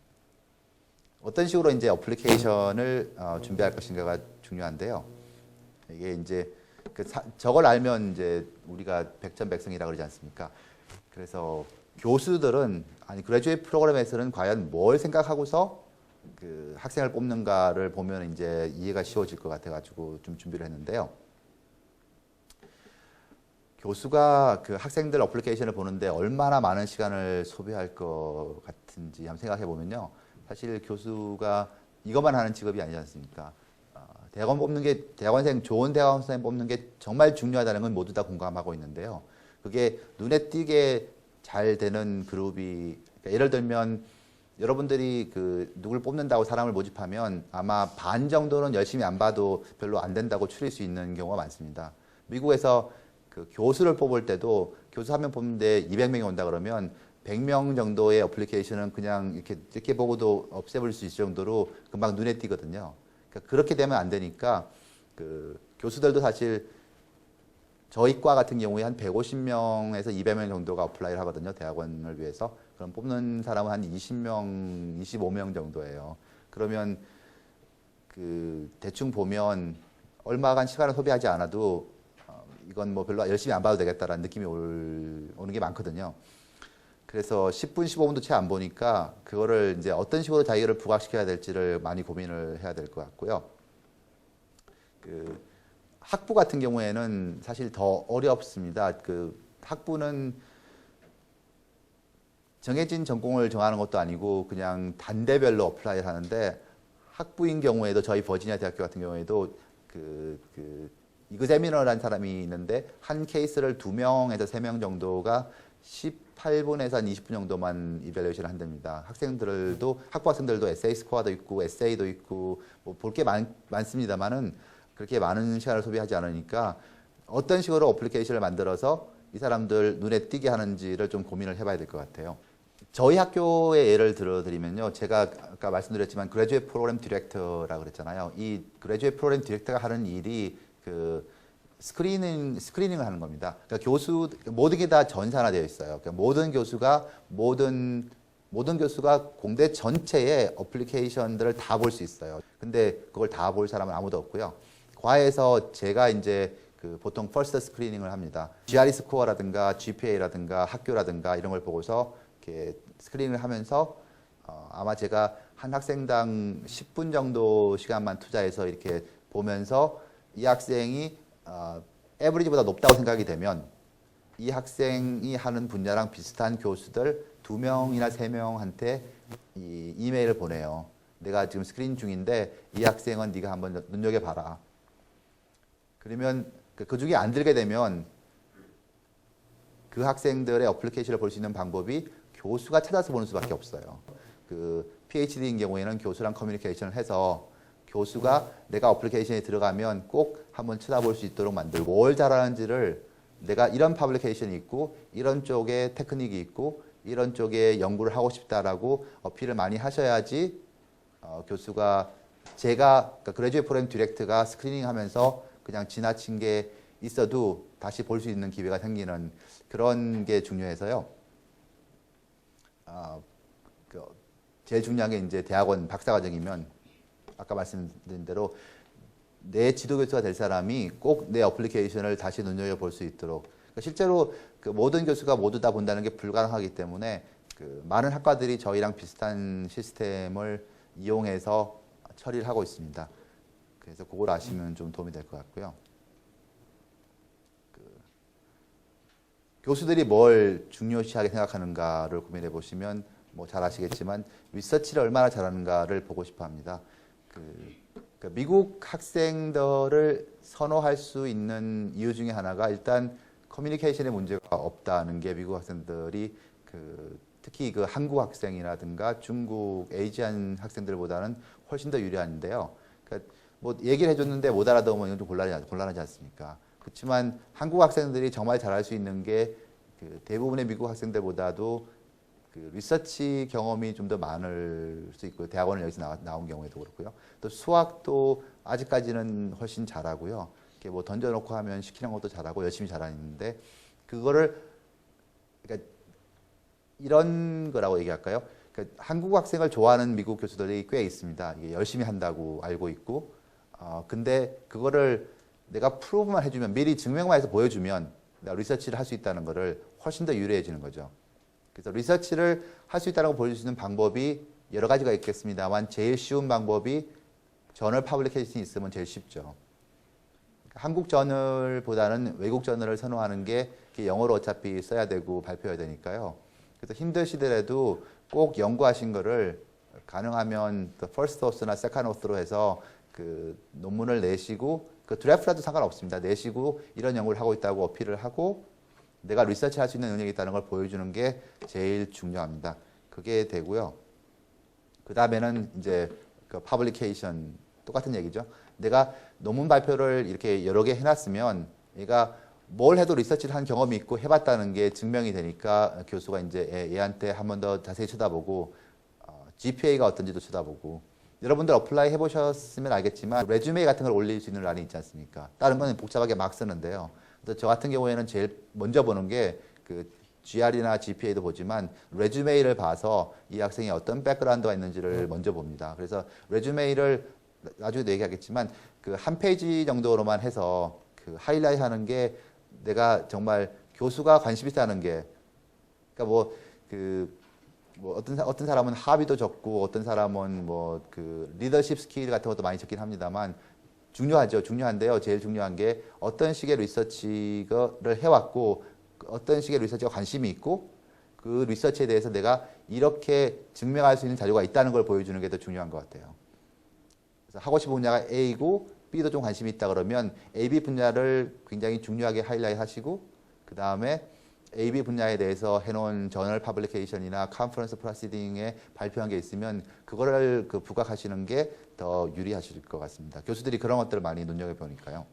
S1: 어떤 식으로 이제 어플리케이션을 준비할 것인가가 중요한데요. 이게 이제 저걸 알면 이제 우리가 백전백승이라고 그러지 않습니까? 그래서 교수들은 그레주에이트 프로그램에서는 과연 뭘 생각하고서 학생을 뽑는가를 보면 이제 이해가 쉬워질 것 같아가지고 좀 준비를 했는데요. 교수가 그 학생들 어플리케이션을 보는데 얼마나 많은 시간을 소비할 것 같은지 한번 생각해 보면요. 사실 교수가 이것만 하는 직업이 아니지 않습니까? 대학원생, 좋은 대학원생 뽑는 게 정말 중요하다는 건 모두 다 공감하고 있는데요. 그게 눈에 띄게 잘 되는 그룹이, 그러니까 예를 들면 여러분들이 그 누굴 뽑는다고 사람을 모집하면 아마 반 정도는 열심히 안 봐도 별로 안 된다고 추릴 수 있는 경우가 많습니다. 미국에서 그 교수를 뽑을 때도 교수 한 명 뽑는데 200명이 온다 그러면 100명 정도의 어플리케이션은 그냥 이렇게 보고도 없애버릴 수 있을 정도로 금방 눈에 띄거든요. 그러니까 그렇게 되면 안 되니까 그 교수들도 사실 저희 과 같은 경우에 한 150명에서 200명 정도가 어플라이를 하거든요. 대학원을 위해서. 그럼 뽑는 사람은 한 20명, 25명 정도예요. 그러면 그 대충 보면 얼마간 시간을 소비하지 않아도 이건 뭐 별로 열심히 안 봐도 되겠다라는 느낌이 오는 게 많거든요. 그래서 10분, 15분도 채 안 보니까 그거를 이제 어떤 식으로 자기를 부각시켜야 될지를 많이 고민을 해야 될 것 같고요. 그 학부 같은 경우에는 사실 더 어렵습니다. 그 학부는 정해진 전공을 정하는 것도 아니고 그냥 단대별로 어플라이를 하는데 학부인 경우에도 저희 버지니아 대학교 같은 경우에도 이그제미너라는 사람이 있는데 한 케이스를 2명에서 3명 정도가 18분에서 한 20분 정도만 이밸류에이션을 한답니다. 학부 학생들도 에세이 스코어도 있고 에세이도 있고 뭐 볼 게 많습니다만은 그렇게 많은 시간을 소비하지 않으니까 어떤 식으로 어플리케이션을 만들어서 이 사람들 눈에 띄게 하는지를 좀 고민을 해봐야 될 것 같아요. 저희 학교의 예를 들어드리면요. 제가 아까 말씀드렸지만 그레듀에이트 프로그램 디렉터라고 그랬잖아요. 이 그레듀에이트 프로그램 디렉터가 하는 일이 그 스크리닝을 하는 겁니다. 그러니까 모든 게 다 전산화되어 있어요. 그러니까 모든 교수가 공대 전체의 어플리케이션들을 다 볼 수 있어요. 근데 그걸 다 볼 사람은 아무도 없고요. 과에서 제가 이제 그 보통 퍼스트 스크리닝을 합니다. GRE 스코어라든가 GPA라든가 학교라든가 이런 걸 보고서 이렇게 스크리닝을 하면서 아마 제가 한 학생당 10분 정도 시간만 투자해서 이렇게 보면서 이 학생이 에버리지보다 높다고 생각이 되면 이 학생이 하는 분야랑 비슷한 교수들 2명이나 3명한테 이 이메일을 보내요. 내가 지금 스크린 중인데 이 학생은 네가 한번 눈여겨봐라. 그러면 그 중에 안 들게 되면 그 학생들의 어플리케이션을 볼 수 있는 방법이 교수가 찾아서 보는 수밖에 없어요. 그 PhD인 경우에는 교수랑 커뮤니케이션을 해서 교수가 내가 어플리케이션에 들어가면 꼭 한번 쳐다볼 수 있도록 만들고 뭘 잘하는지를 내가 이런 퍼블리케이션이 있고 이런 쪽에 테크닉이 있고 이런 쪽에 연구를 하고 싶다라고 어필을 많이 하셔야지 교수가 그러니까 그레듀에이트 프로그램 디렉트가 스크리닝 하면서 그냥 지나친 게 있어도 다시 볼 수 있는 기회가 생기는 그런 게 중요해서요. 제일 중요한 게 이제 대학원 박사과정이면 아까 말씀드린 대로 내 지도교수가 될 사람이 꼭 내 어플리케이션을 다시 눈여겨볼 수 있도록 그러니까 실제로 그 모든 교수가 모두 다 본다는 게 불가능하기 때문에 그 많은 학과들이 저희랑 비슷한 시스템을 이용해서 처리를 하고 있습니다. 그래서 그걸 아시면 좀 도움이 될 것 같고요. 교수들이 뭘 중요시하게 생각하는가를 고민해 보시면 뭐 잘 아시겠지만 리서치를 얼마나 잘하는가를 보고 싶어 합니다. 그러니까 미국 학생들을 선호할 수 있는 이유 중에 하나가 일단 커뮤니케이션에 문제가 없다는 게 미국 학생들이 특히 그 한국 학생이라든가 중국, 에이지안 학생들보다는 훨씬 더 유리한데요. 그러니까 뭐 얘기를 해줬는데 못 알아듣으면 이건 좀 곤란하지 않습니까? 그렇지만 한국 학생들이 정말 잘할 수 있는 게 대부분의 미국 학생들보다도 리서치 경험이 좀 더 많을 수 있고요. 대학원을 여기서 나온 경우에도 그렇고요. 또 수학도 아직까지는 훨씬 잘하고요. 이렇게 뭐 던져놓고 하면 시키는 것도 잘하고 열심히 잘하는데 그거를 그러니까 이런 거라고 얘기할까요? 그러니까 한국 학생을 좋아하는 미국 교수들이 꽤 있습니다. 이게 열심히 한다고 알고 있고, 근데 그거를 내가 프로브만 해주면 미리 증명만 해서 보여주면 내가 리서치를 할 수 있다는 거를 훨씬 더 유리해지는 거죠. 그래서 리서치를 할 수 있다고 보여줄 수 있는 방법이 여러 가지가 있겠습니다만 제일 쉬운 방법이 저널 퍼블리케이션이 있으면 제일 쉽죠. 한국 저널보다는 외국 저널을 선호하는 게 영어로 어차피 써야 되고 발표해야 되니까요. 그래서 힘드시더라도 꼭 연구하신 거를 가능하면 first source나 second author로 해서 그 논문을 내시고 그 드래프트라도 상관없습니다. 내시고 이런 연구를 하고 있다고 어필을 하고 내가 리서치 할 수 있는 능력이 있다는 걸 보여주는 게 제일 중요합니다. 그게 되고요. 그 다음에는 이제 그 퍼블리케이션 똑같은 얘기죠. 내가 논문 발표를 이렇게 여러 개 해놨으면 얘가 뭘 해도 리서치를 한 경험이 있고 해봤다는 게 증명이 되니까 교수가 이제 얘한테 한 번 더 자세히 쳐다보고 GPA가 어떤지도 쳐다보고 여러분들 어플라이 해보셨으면 알겠지만 레주메 같은 걸 올릴 수 있는 란이 있지 않습니까? 다른 건 복잡하게 막 쓰는데요. 그래서 저 같은 경우에는 제일 먼저 보는 게 그 GR이나 GPA도 보지만 레주메이를 봐서 이 학생이 어떤 백그라운드가 있는지를 먼저 봅니다. 그래서 레주메이를 나중에도 얘기하겠지만 그 한 페이지 정도로만 해서 그 하이라이트 하는 게 내가 정말 교수가 관심 있다는 게 그러니까 뭐 어떤 사람은 합의도 적고 어떤 사람은 뭐 그 리더십 스킬 같은 것도 많이 적긴 합니다만 중요하죠. 중요한데요. 제일 중요한 게 어떤 식의 리서치를 해왔고 어떤 식의 리서치가 관심이 있고 그 리서치에 대해서 내가 이렇게 증명할 수 있는 자료가 있다는 걸 보여주는 게 더 중요한 것 같아요. 그래서 하고 싶은 분야가 A고 B도 좀 관심이 있다 그러면 AB 분야를 굉장히 중요하게 하이라이트 하시고 그 다음에 AB 분야에 대해서 해놓은 저널 퍼블리케이션이나 컨퍼런스 프로시딩에 발표한 게 있으면 그거를 그 부각하시는 게 더 유리하실 것 같습니다. 교수들이 그런 것들을 많이 눈여겨보니까요.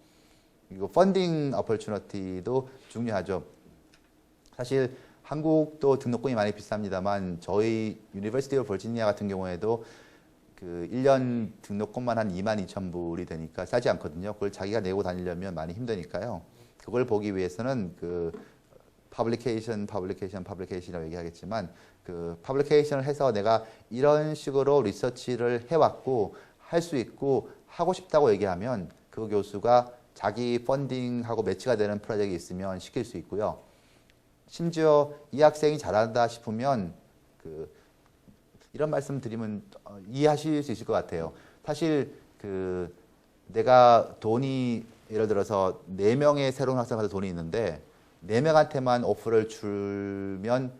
S1: 그리고 펀딩 어퍼추너티도 중요하죠. 사실 한국도 등록금이 많이 비쌉니다만 저희 유니버시티 오브 버지니아 같은 경우에도 그 1년 등록금만 한 22,000불이 되니까 싸지 않거든요. 그걸 자기가 내고 다니려면 많이 힘드니까요. 그걸 보기 위해서는 그 퍼블리케이션이라고 얘기하겠지만 그 퍼블리케이션을 해서 내가 이런 식으로 리서치를 해왔고 할 수 있고 하고 싶다고 얘기하면 그 교수가 자기 펀딩하고 매치가 되는 프로젝트가 있으면 시킬 수 있고요. 심지어 이 학생이 잘한다 싶으면 그 이런 말씀 드리면 이해하실 수 있을 것 같아요. 사실 그 내가 돈이 예를 들어서 4명의 새로운 학생한테 돈이 있는데 4명한테만 오프를 주면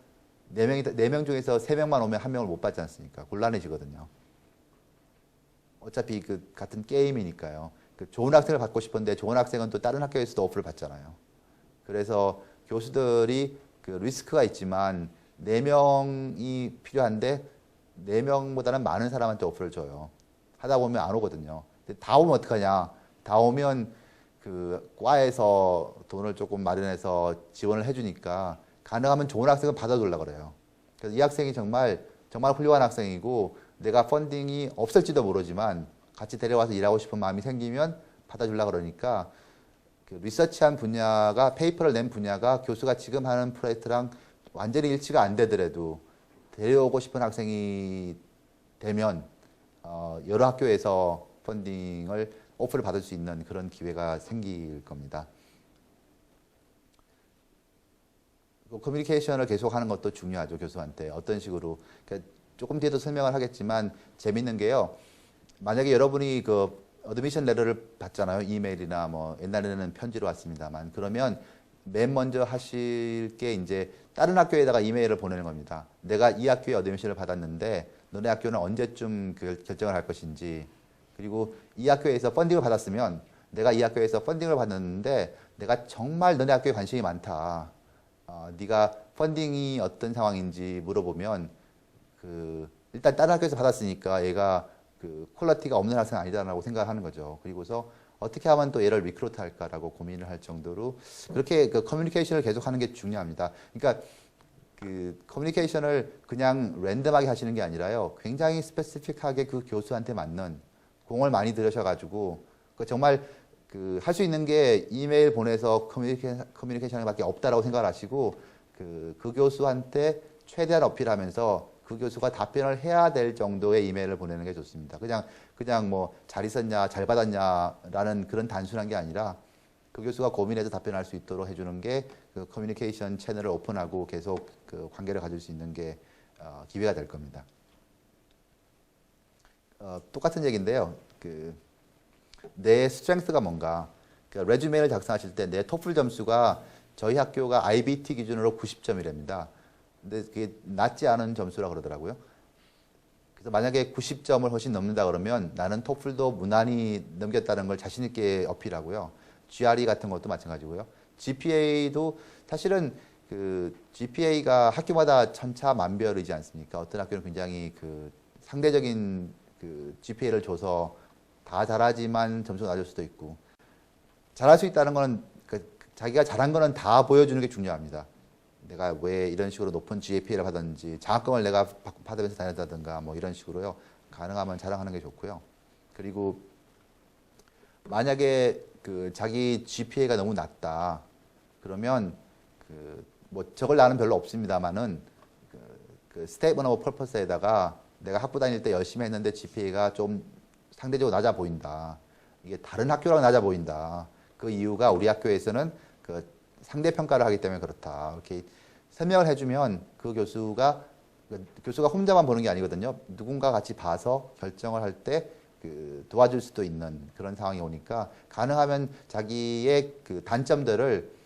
S1: 4명 중에서 3명만 오면 1명을 못 받지 않습니까? 곤란해지거든요. 어차피 그 같은 게임이니까요. 그 좋은 학생을 받고 싶은데 좋은 학생은 또 다른 학교에서도 오프를 받잖아요. 그래서 교수들이 그 리스크가 있지만 4명이 필요한데 4명보다는 많은 사람한테 오프를 줘요. 하다 보면 안 오거든요. 근데 다 오면 어떡하냐? 다 오면 그 과에서 돈을 조금 마련해서 지원을 해주니까 가능하면 좋은 학생은 받아주려고 그래요. 그래서 이 학생이 정말 훌륭한 학생이고 내가 펀딩이 없을지도 모르지만 같이 데려와서 일하고 싶은 마음이 생기면 받아주려고 그러니까 그 리서치한 분야가 페이퍼를 낸 분야가 교수가 지금 하는 프로젝트랑 완전히 일치가 안 되더라도 데려오고 싶은 학생이 되면 여러 학교에서 펀딩을 오프를 받을 수 있는 그런 기회가 생길 겁니다. 커뮤니케이션을 계속하는 것도 중요하죠. 교수한테 어떤 식으로. 그러니까 조금 뒤에도 설명을 하겠지만 재밌는 게요. 만약에 여러분이 그 어드미션 레터를 받잖아요. 이메일이나 뭐 옛날에는 편지로 왔습니다만 그러면 맨 먼저 하실 게 이제 다른 학교에다가 이메일을 보내는 겁니다. 내가 이 학교에 어드미션을 받았는데 너네 학교는 언제쯤 결정을 할 것인지 그리고 이 학교에서 펀딩을 받았으면 내가 이 학교에서 펀딩을 받았는데 내가 정말 너네 학교에 관심이 많다. 네가 펀딩이 어떤 상황인지 물어보면 일단 다른 학교에서 받았으니까 얘가 퀄리티가 없는 학생 아니다라고 생각하는 거죠. 그리고서 어떻게 하면 또 얘를 리크루트 할까라고 고민을 할 정도로 그렇게 그 커뮤니케이션을 계속하는 게 중요합니다. 그러니까 그 커뮤니케이션을 그냥 랜덤하게 하시는 게 아니라요. 굉장히 스페시픽하게 그 교수한테 맞는 공을 많이 들으셔가지고 정말 할 수 있는 게 이메일 보내서 커뮤니케이션밖에 없다라고 생각을 하시고 그 교수한테 최대한 어필하면서 그 교수가 답변을 해야 될 정도의 이메일을 보내는 게 좋습니다. 그냥 뭐 잘 있었냐, 잘 받았냐라는 그런 단순한 게 아니라 그 교수가 고민해서 답변할 수 있도록 해주는 게 그 커뮤니케이션 채널을 오픈하고 계속 그 관계를 가질 수 있는 게 기회가 될 겁니다. 똑같은 얘기인데요. 내 스트렝스가 뭔가 그러니까 레주메를 작성하실 때 내 토플 점수가 저희 학교가 IBT 기준으로 90점이랍니다. 근데 그게 낮지 않은 점수라 그러더라고요. 그래서 만약에 90점을 훨씬 넘는다 그러면 나는 토플도 무난히 넘겼다는 걸 자신 있게 어필하고요. GRE 같은 것도 마찬가지고요. GPA도 사실은 그 GPA가 학교마다 천차만별이지 않습니까? 어떤 학교는 굉장히 그 상대적인 그 GPA를 줘서 다 잘하지만 점수가 낮을 수도 있고, 잘할 수 있다는 거는 그 자기가 잘한 거는 다 보여주는 게 중요합니다. 내가 왜 이런 식으로 높은 GPA를 받았는지, 장학금을 내가 받으면서 다녔다든가 뭐 이런 식으로요. 가능하면 자랑하는 게 좋고요. 그리고 만약에 그 자기 GPA가 너무 낮다 그러면 그 뭐 저걸 나는 별로 없습니다만은 그 스테이트먼트 오브 퍼포스에다가 내가 학부 다닐 때 열심히 했는데 GPA가 좀 상대적으로 낮아 보인다. 이게 다른 학교랑 낮아 보인다. 그 이유가 우리 학교에서는 그 상대 평가를 하기 때문에 그렇다. 이렇게 설명을 해주면 그 교수가 혼자만 보는 게 아니거든요. 누군가 같이 봐서 결정을 할 때 그 도와줄 수도 있는 그런 상황이 오니까 가능하면 자기의 그 단점들을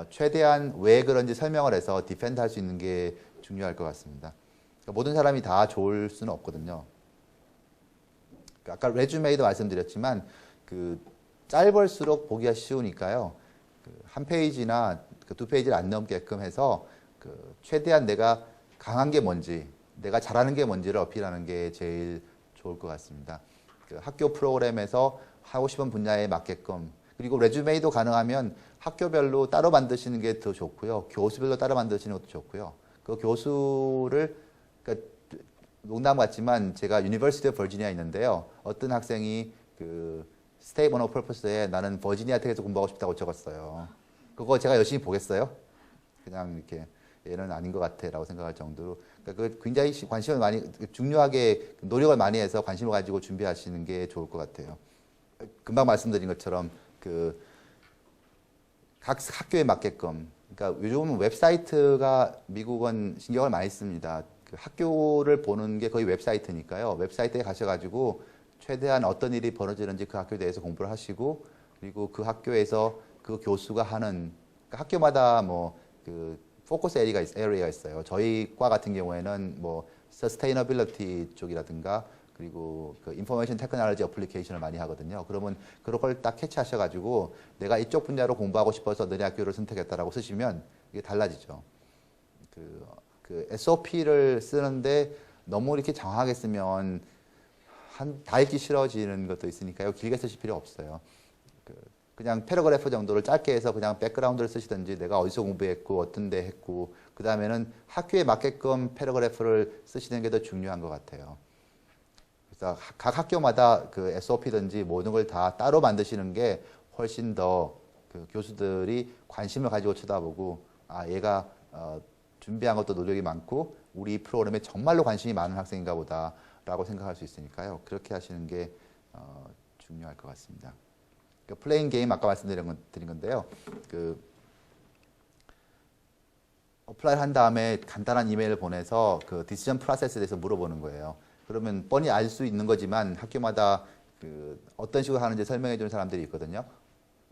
S1: 최대한 왜 그런지 설명을 해서 디펜드 할 수 있는 게 중요할 것 같습니다. 그러니까 모든 사람이 다 좋을 수는 없거든요. 아까 레주메이도 말씀드렸지만 그 짧을수록 보기가 쉬우니까요. 그 한 페이지나 그 두 페이지를 안 넘게끔 해서 그 최대한 내가 강한 게 뭔지, 내가 잘하는 게 뭔지를 어필하는 게 제일 좋을 것 같습니다. 그 학교 프로그램에서 하고 싶은 분야에 맞게끔, 그리고 레주메이도 가능하면 학교별로 따로 만드시는 게 더 좋고요. 교수별로 따로 만드시는 것도 좋고요. 그 교수를, 그러니까 농담 같지만 제가 유니버시티 오브 버지니아에 있는데요. 어떤 학생이 그 스테이트먼트 오브 퍼포스에 나는 버지니아 텍에서 공부하고 싶다고 적었어요. 그거 제가 열심히 보겠어요? 그냥 이렇게 얘는 아닌 것 같아라고 생각할 정도로, 그러니까 그 굉장히 관심을 많이, 중요하게 노력을 많이 해서 관심을 가지고 준비하시는 게 좋을 것 같아요. 금방 말씀드린 것처럼 그 각 학교에 맞게끔, 그러니까 요즘은 웹사이트가 미국은 신경을 많이 씁니다. 그 학교를 보는 게 거의 웹사이트니까요. 웹사이트에 가셔가지고 최대한 어떤 일이 벌어지는지 그 학교에 대해서 공부를 하시고, 그리고 그 학교에서 그 교수가 하는, 그러니까 학교마다 뭐 그 포커스 에리어가 있어요. 저희 과 같은 경우에는 뭐 서스테이너빌리티 쪽이라든가 그리고 그 인포메이션 테크놀로지 어플리케이션을 많이 하거든요. 그러면 그런 걸 딱 캐치하셔가지고 내가 이쪽 분야로 공부하고 싶어서 너네 학교를 선택했다라고 쓰시면 이게 달라지죠. 그 SOP를 쓰는데 너무 이렇게 장황하게 쓰면 다 읽기 싫어지는 것도 있으니까요. 길게 쓰실 필요 없어요. 그냥 패러그래프 정도를 짧게 해서 그냥 백그라운드를 쓰시든지, 내가 어디서 공부했고 어떤 데 했고, 그 다음에는 학교에 맞게끔 패러그래프를 쓰시는 게 더 중요한 것 같아요. 그래서 각 학교마다 그 SOP든지 모든 걸 다 따로 만드시는 게 훨씬 더 그 교수들이 관심을 가지고 쳐다보고, 아, 얘가 준비한 것도 노력이 많고 우리 프로그램에 정말로 관심이 많은 학생인가 보다라고 생각할 수 있으니까요. 그렇게 하시는 게 중요할 것 같습니다. 그러니까 플레잉 게임 아까 말씀드린 건데요. 그 어플라이 한 다음에 간단한 이메일을 보내서 그 디시전 프로세스에 대해서 물어보는 거예요. 그러면 뻔히 알 수 있는 거지만 학교마다 그 어떤 식으로 하는지 설명해 주는 사람들이 있거든요.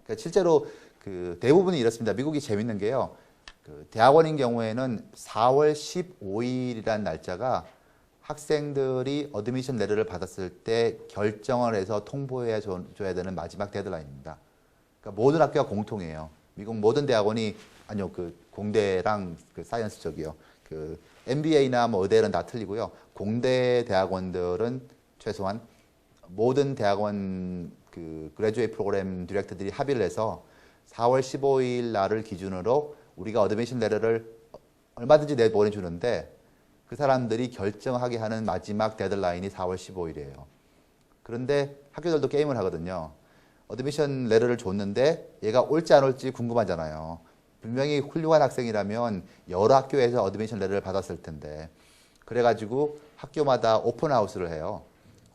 S1: 그러니까 실제로 그 대부분이 이렇습니다. 미국이 재밌는 게요. 그 대학원인 경우에는 4월 15일이라는 날짜가 학생들이 어드미션 레터를 받았을 때 결정을 해서 통보해 줘야 되는 마지막 데드라인입니다. 그러니까 모든 학교가 공통이에요. 미국 모든 대학원이, 아니요, 그 공대랑 그 사이언스 쪽이요. 그 MBA나 뭐 의대는 다 틀리고요. 공대 대학원들은 최소한 모든 대학원 그 그래주에이트 프로그램 디렉터들이 합의를 해서 4월 15일 날을 기준으로 우리가 어드미션 레터를 얼마든지 내보내주는데, 그 사람들이 결정하게 하는 마지막 데드라인이 4월 15일이에요. 그런데 학교들도 게임을 하거든요. 어드미션 레터를 줬는데 얘가 올지 안 올지 궁금하잖아요. 분명히 훌륭한 학생이라면 여러 학교에서 어드미션 레터를 받았을 텐데. 그래가지고 학교마다 오픈하우스를 해요.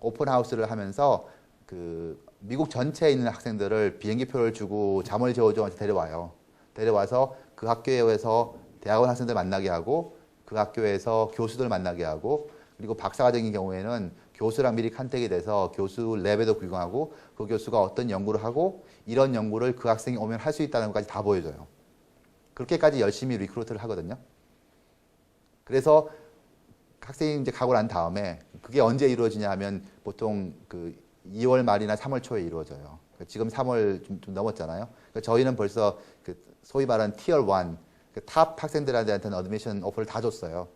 S1: 오픈하우스를 하면서 그 미국 전체에 있는 학생들을 비행기표를 주고 잠을 재워주고 데려와요. 데려와서 그 학교에서 대학원 학생들 만나게 하고, 그 학교에서 교수들 만나게 하고, 그리고 박사과정인 경우에는 교수랑 미리 컨택이 돼서 교수 랩에도 구경하고, 그 교수가 어떤 연구를 하고 이런 연구를 그 학생이 오면 할 수 있다는 것까지 다 보여줘요. 그렇게까지 열심히 리크루트를 하거든요. 그래서 학생이 이제 가고 난 다음에 그게 언제 이루어지냐 하면 보통 그 2월 말이나 3월 초에 이루어져요. 지금 3월 좀 넘었잖아요. 그러니까 저희는 벌써 그 소위 말하는 티어 1, 그 탑 학생들한테는 어드미션 오퍼를 다 줬어요.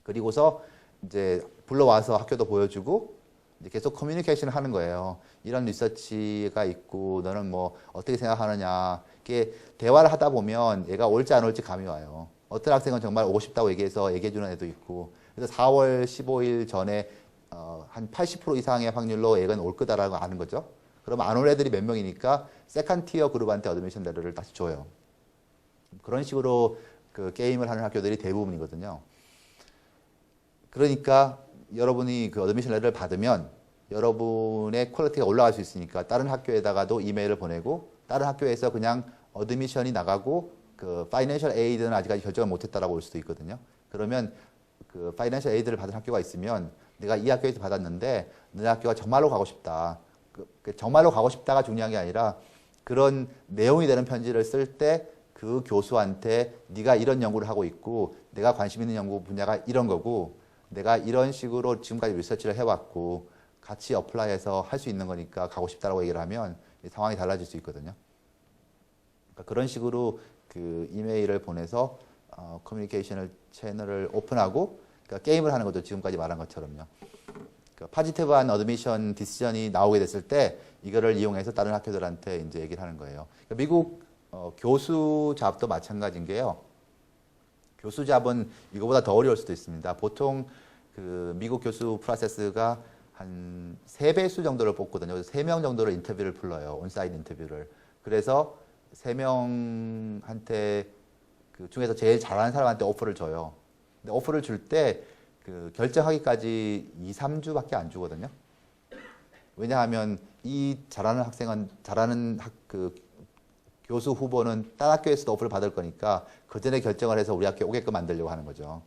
S1: 그리고서 이제 불러와서 학교도 보여주고 이제 계속 커뮤니케이션을 하는 거예요. 이런 리서치가 있고 너는 뭐 어떻게 생각하느냐. 이게 대화를 하다 보면 얘가 올지 안 올지 감이 와요. 어떤 학생은 정말 오고 싶다고 얘기해서 얘기해주는 애도 있고. 그래서 4월 15일 전에 한 80% 이상의 확률로 얘가 올 거다라는 걸 아는 거죠. 그럼 안 올 애들이 몇 명이니까 세컨 티어 그룹한테 어드미션 레터를 다시 줘요. 그런 식으로 그 게임을 하는 학교들이 대부분이거든요. 그러니까 여러분이 그 어드미션 레터를 받으면 여러분의 퀄리티가 올라갈 수 있으니까 다른 학교에다가도 이메일을 보내고 다른 학교에서 그냥 어드미션이 나가고 그 파이낸셜 에이드는 아직까지 결정을 못했다라고 올 수도 있거든요. 그러면 그 파이낸셜 에이드를 받은 학교가 있으면 내가 이 학교에서 받았는데 너네 학교가 정말로 가고 싶다. 정말로 가고 싶다가 중요한 게 아니라 그런 내용이 되는 편지를 쓸 때 그 교수한테 네가 이런 연구를 하고 있고 내가 관심 있는 연구 분야가 이런 거고 내가 이런 식으로 지금까지 리서치를 해왔고 같이 어플라이해서 할 수 있는 거니까 가고 싶다라고 얘기를 하면 상황이 달라질 수 있거든요. 그러니까 그런 식으로 그 이메일을 보내서 커뮤니케이션을 채널을 오픈하고 그러니까 게임을 하는 거죠. 지금까지 말한 것처럼요. 그러니까 파지티브한 어드미션 디시전이 나오게 됐을 때 이거를 이용해서 다른 학교들한테 이제 얘기를 하는 거예요. 그러니까 미국 교수 잡도 마찬가지인 게요. 교수 잡은 이거보다 더 어려울 수도 있습니다. 보통 그 미국 교수 프로세스가 한 3배수 정도를 뽑거든요. 3명 정도를 인터뷰를 불러요. 온사이트 인터뷰를. 그래서 3명한테 그 중에서 제일 잘하는 사람한테 오퍼를 줘요. 근데 오퍼를 줄 때 그 결정하기까지 2, 3주밖에 안 주거든요. 왜냐하면 이 잘하는 학생은 그 교수 후보는 딴 학교에서도 오퍼를 받을 거니까 그 전에 결정을 해서 우리 학교에 오게끔 만들려고 하는 거죠.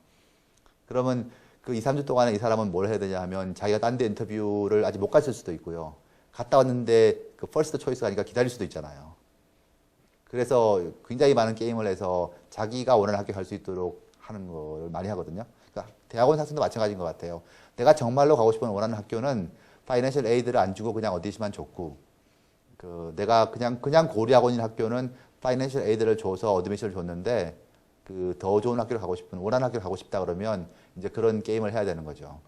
S1: 그러면 그 2, 3주 동안에 이 사람은 뭘 해야 되냐 하면 자기가 딴 데 인터뷰를 아직 못 갔을 수도 있고요. 갔다 왔는데 그 퍼스트 초이스가 아니니까 기다릴 수도 있잖아요. 그래서 굉장히 많은 게임을 해서 자기가 원하는 학교 갈 수 있도록 하는 걸 많이 하거든요. 그러니까 대학원 학생도 마찬가지인 것 같아요. 내가 정말로 가고 싶은 원하는 학교는 파이낸셜 에이드를 안 주고 그냥 어디시만 줬고 그 내가 그냥 고려학원인 학교는 파이낸셜 에이드를 줘서 어드미션을 줬는데 그 더 좋은 학교를 가고 싶은 원하는 학교를 가고 싶다 그러면 이제 그런 게임을 해야 되는 거죠.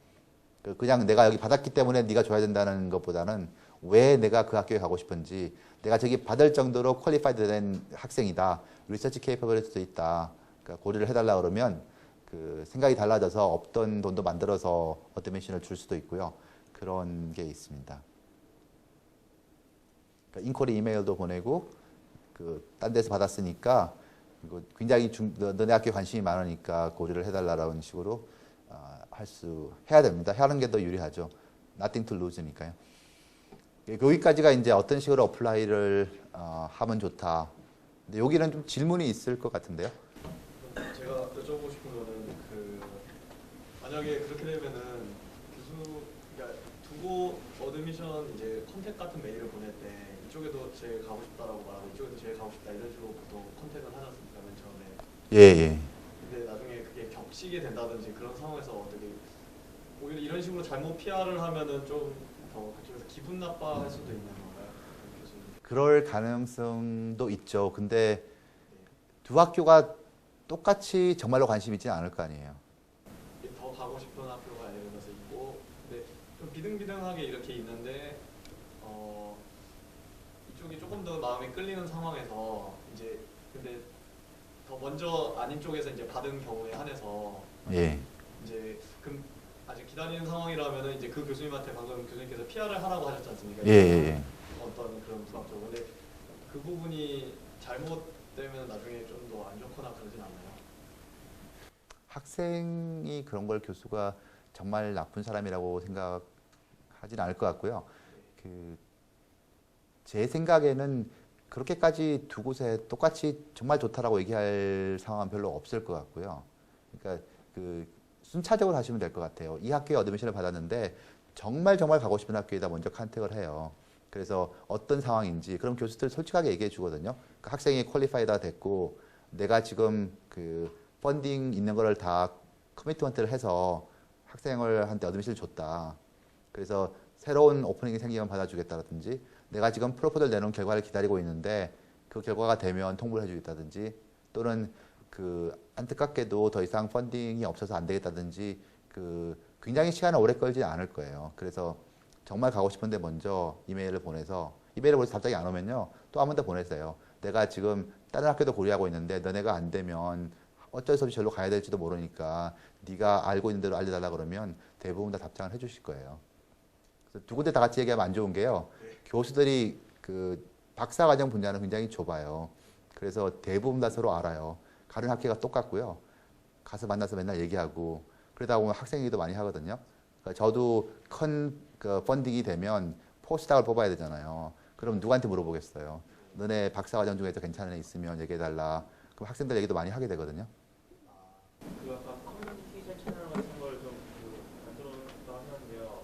S1: 그냥 내가 여기 받았기 때문에 네가 줘야 된다는 것보다는 왜 내가 그 학교에 가고 싶은지 내가 저기 받을 정도로 퀄리파이드 된 학생이다. 리서치 케이퍼블리티도 있다. 그러니까 고려를 해달라 그러면 그 생각이 달라져서 없던 돈도 만들어서 어드미션을 줄 수도 있고요. 그런 게 있습니다. 그러니까 인쿼리 이메일도 보내고 그 딴 데서 받았으니까 그리고 굉장히 너네 학교에 관심이 많으니까 고려를 해달라는 식으로 해야 됩니다. 하는 게 더 유리하죠. Nothing to lose니까요. 여기까지가 이제 어떤 식으로 어플라이를 하면 좋다. 근데 여기는 좀 질문이 있을 것 같은데요.
S2: 제가 여쭤보고 싶은 거는 그 만약에 그렇게 되면은 그러니까 두고 어드미션 이제 컨택 같은 메일을 보낼 때 이쪽에도 제일 가고 싶다라고 말하고 이쪽에도 제일 가고 싶다 이런 식으로 보통 컨택을 하지 않습니까? 맨 처음에.
S1: 예.
S2: 근데 나중에 그게 겹치게 된다든지 그런 상황에서 어떻게 오히려 이런 식으로 잘못 PR을 하면은 좀 더 그쪽에서 기분 나빠할 수도 있는 건가요? 교수님?
S1: 그럴 가능성도 있죠. 근데 두 학교가 똑같이 정말로 관심 있지는 않을 거 아니에요.
S2: 더 가고 싶은 학교가 예를 들어서 있고, 근데 좀 비등비등하게 이렇게 있는데 이쪽이 조금 더 마음이 끌리는 상황에서 이제 근데 더 먼저 아닌 쪽에서 이제 받은 경우에 한해서
S1: 예.
S2: 이제 그럼 아직 기다리는 상황이라면은 이제 그 교수님한테 방금 교수님께서 PR을 하라고 하셨지 않습니까?
S1: 예.
S2: 어떤 그런 부합적으로 근데 그 부분이 잘못되면 나중에 좀 더 안 좋거나 그러진 않나요?
S1: 학생이 그런 걸 교수가 정말 나쁜 사람이라고 생각하진 않을 것 같고요. 제 생각에는 그렇게까지 두 곳에 똑같이 정말 좋다라고 얘기할 상황은 별로 없을 것 같고요. 그러니까 순차적으로 하시면 될 것 같아요. 이 학교에 어드미션을 받았는데 정말 가고 싶은 학교에다 먼저 컨택을 해요. 그래서 어떤 상황인지 그럼 교수들 솔직하게 얘기해 주거든요. 그 학생이 퀄리파이다 됐고 내가 지금 그 펀딩 있는 거를 다 커미트먼트를 해서 학생을 한테 어드미션을 줬다. 그래서 새로운 오프닝이 생기면 받아주겠다든지 내가 지금 프로포즈를 내놓은 결과를 기다리고 있는데 그 결과가 되면 통보를 해주겠다든지 또는 그 안타깝게도 더 이상 펀딩이 없어서 안 되겠다든지 그 굉장히 시간을 오래 끌지 않을 거예요. 그래서 정말 가고 싶은데 먼저 이메일을 보내서 답장이 안 오면요 또 한 번 더 보내세요. 내가 지금 다른 학교도 고려하고 있는데 너네가 안 되면 어쩔 수 없이 절로 가야 될지도 모르니까 네가 알고 있는 대로 알려달라 그러면 대부분 다 답장을 해주실 거예요. 그래서 두 군데 다 같이 얘기하면 안 좋은 게요. 교수들이 그 박사과정 분야는 굉장히 좁아요. 그래서 대부분 다 서로 알아요. 가는 학교가 똑같고요. 가서 만나서 맨날 얘기하고 그러다 보면 학생 얘기도 많이 하거든요. 그러니까 저도 큰 그 펀딩이 되면 포스닥을 뽑아야 되잖아요. 그럼 누구한테 물어보겠어요. 너네 박사과정 중에서 괜찮은 애 있으면 얘기해달라. 그럼 학생들 얘기도 많이 하게 되거든요.
S3: 그 아까 커뮤니케이션 채널 같은 걸 좀 만들었다 하셨는데요.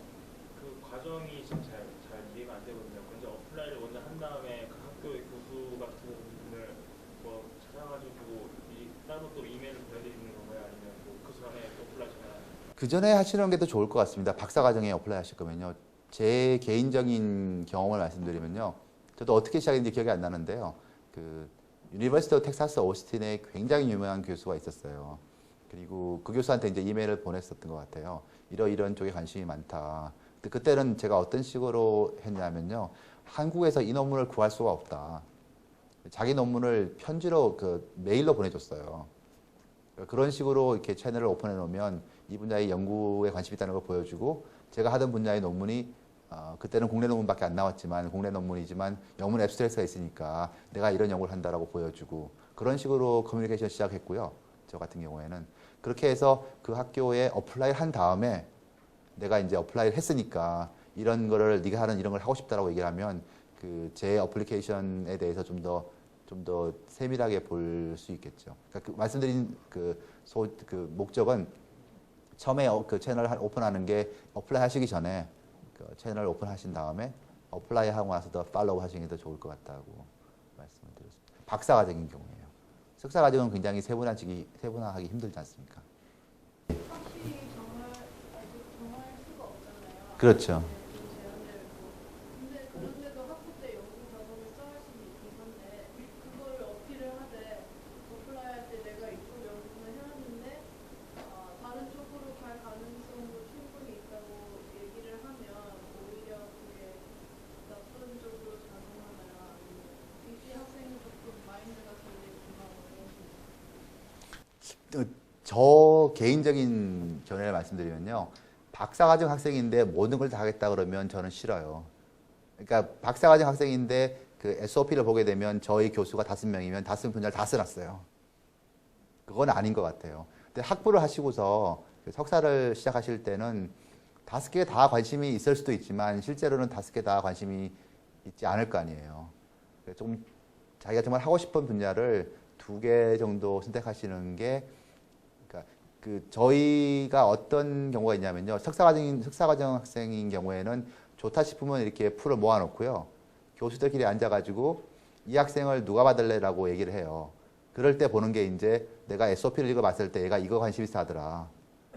S3: 그 과정이 지금 잘 이해가 안 되거든요. 먼저 어플라이를 먼저 한 다음에 그 학교의 교수 같은 분을 뭐 찾아가지고 따로 또 이메일을 보내드리는 건가요? 아니면 뭐 그 전에 어플라이 전화?
S1: 그 전에 하시는 게 더 좋을 것 같습니다. 박사과정에 어플라이 하실 거면요. 제 개인적인 경험을 말씀드리면요. 저도 어떻게 시작했는지 기억이 안 나는데요. 그 유니버시티 오브 텍사스 오스틴에 굉장히 유명한 교수가 있었어요. 그리고 그 교수한테 이제 이메일을 보냈었던 것 같아요. 이런 쪽에 관심이 많다. 근데 그때는 제가 어떤 식으로 했냐면요. 한국에서 이 논문을 구할 수가 없다. 자기 논문을 편지로 그 메일로 보내줬어요. 그런 식으로 이렇게 채널을 오픈해 놓으면 이 분야의 연구에 관심이 있다는 걸 보여주고 제가 하던 분야의 논문이 그때는 국내 논문밖에 안 나왔지만 국내 논문이지만 영문 앱스트랙트가 있으니까 내가 이런 연구를 한다라고 보여주고 그런 식으로 커뮤니케이션 시작했고요. 저 같은 경우에는 그렇게 해서 그 학교에 어플라이 한 다음에 내가 이제 어플라이를 했으니까 이런 거를 네가 하는 이런 걸 하고 싶다라고 얘기를 하면 그 제 어플리케이션에 대해서 좀 더 세밀하게 볼 수 있겠죠. 그러니까 그 말씀드린 그 목적은 처음에 그 채널 오픈하는 게 어플라이 하시기 전에 그 채널 오픈하신 다음에 어플라이 하고 나서 더 팔로우 하시는 게 더 좋을 것 같다고 말씀을 드렸습니다. 박사과정인 경우에요. 석사과정은 굉장히 세분화하기 힘들지 않습니까?
S4: 확실히 정할 수가 없잖아요.
S1: 그렇죠.
S4: 제한되어 있고. 근데 그런데도 학부 때 연구 과정을 정할 수는 있긴 한데 그거를 어필을 하되 어플라이 할 때 내가 이쪽 연구를 해왔는데 다른 쪽으로 갈 가능성도 충분히 있다고 얘기를 하면 오히려 그게 나쁜 쪽으로 작용하나요? 아니면 입시 학생은 조금 마인드가 달리구나 이런 식으로.
S1: 저 개인적인 견해를 말씀드리면요. 박사과정 학생인데 모든 걸 다 하겠다 그러면 저는 싫어요. 그러니까 박사과정 학생인데 그 SOP를 보게 되면 저희 교수가 5명이면 5분야를 다 써놨어요. 그건 아닌 것 같아요. 근데 학부를 하시고서 석사를 시작하실 때는 5개 다 관심이 있을 수도 있지만 실제로는 5개 다 관심이 있지 않을 거 아니에요. 좀 자기가 정말 하고 싶은 분야를 2개 정도 선택하시는 게 그 저희가 어떤 경우가 있냐면요. 석사과정 학생인 경우에는 좋다 싶으면 이렇게 풀을 모아놓고요. 교수들끼리 앉아가지고 이 학생을 누가 받을래라고 얘기를 해요. 그럴 때 보는 게 이제 내가 SOP를 읽어봤을 때 얘가 이거 관심 있어 하더라.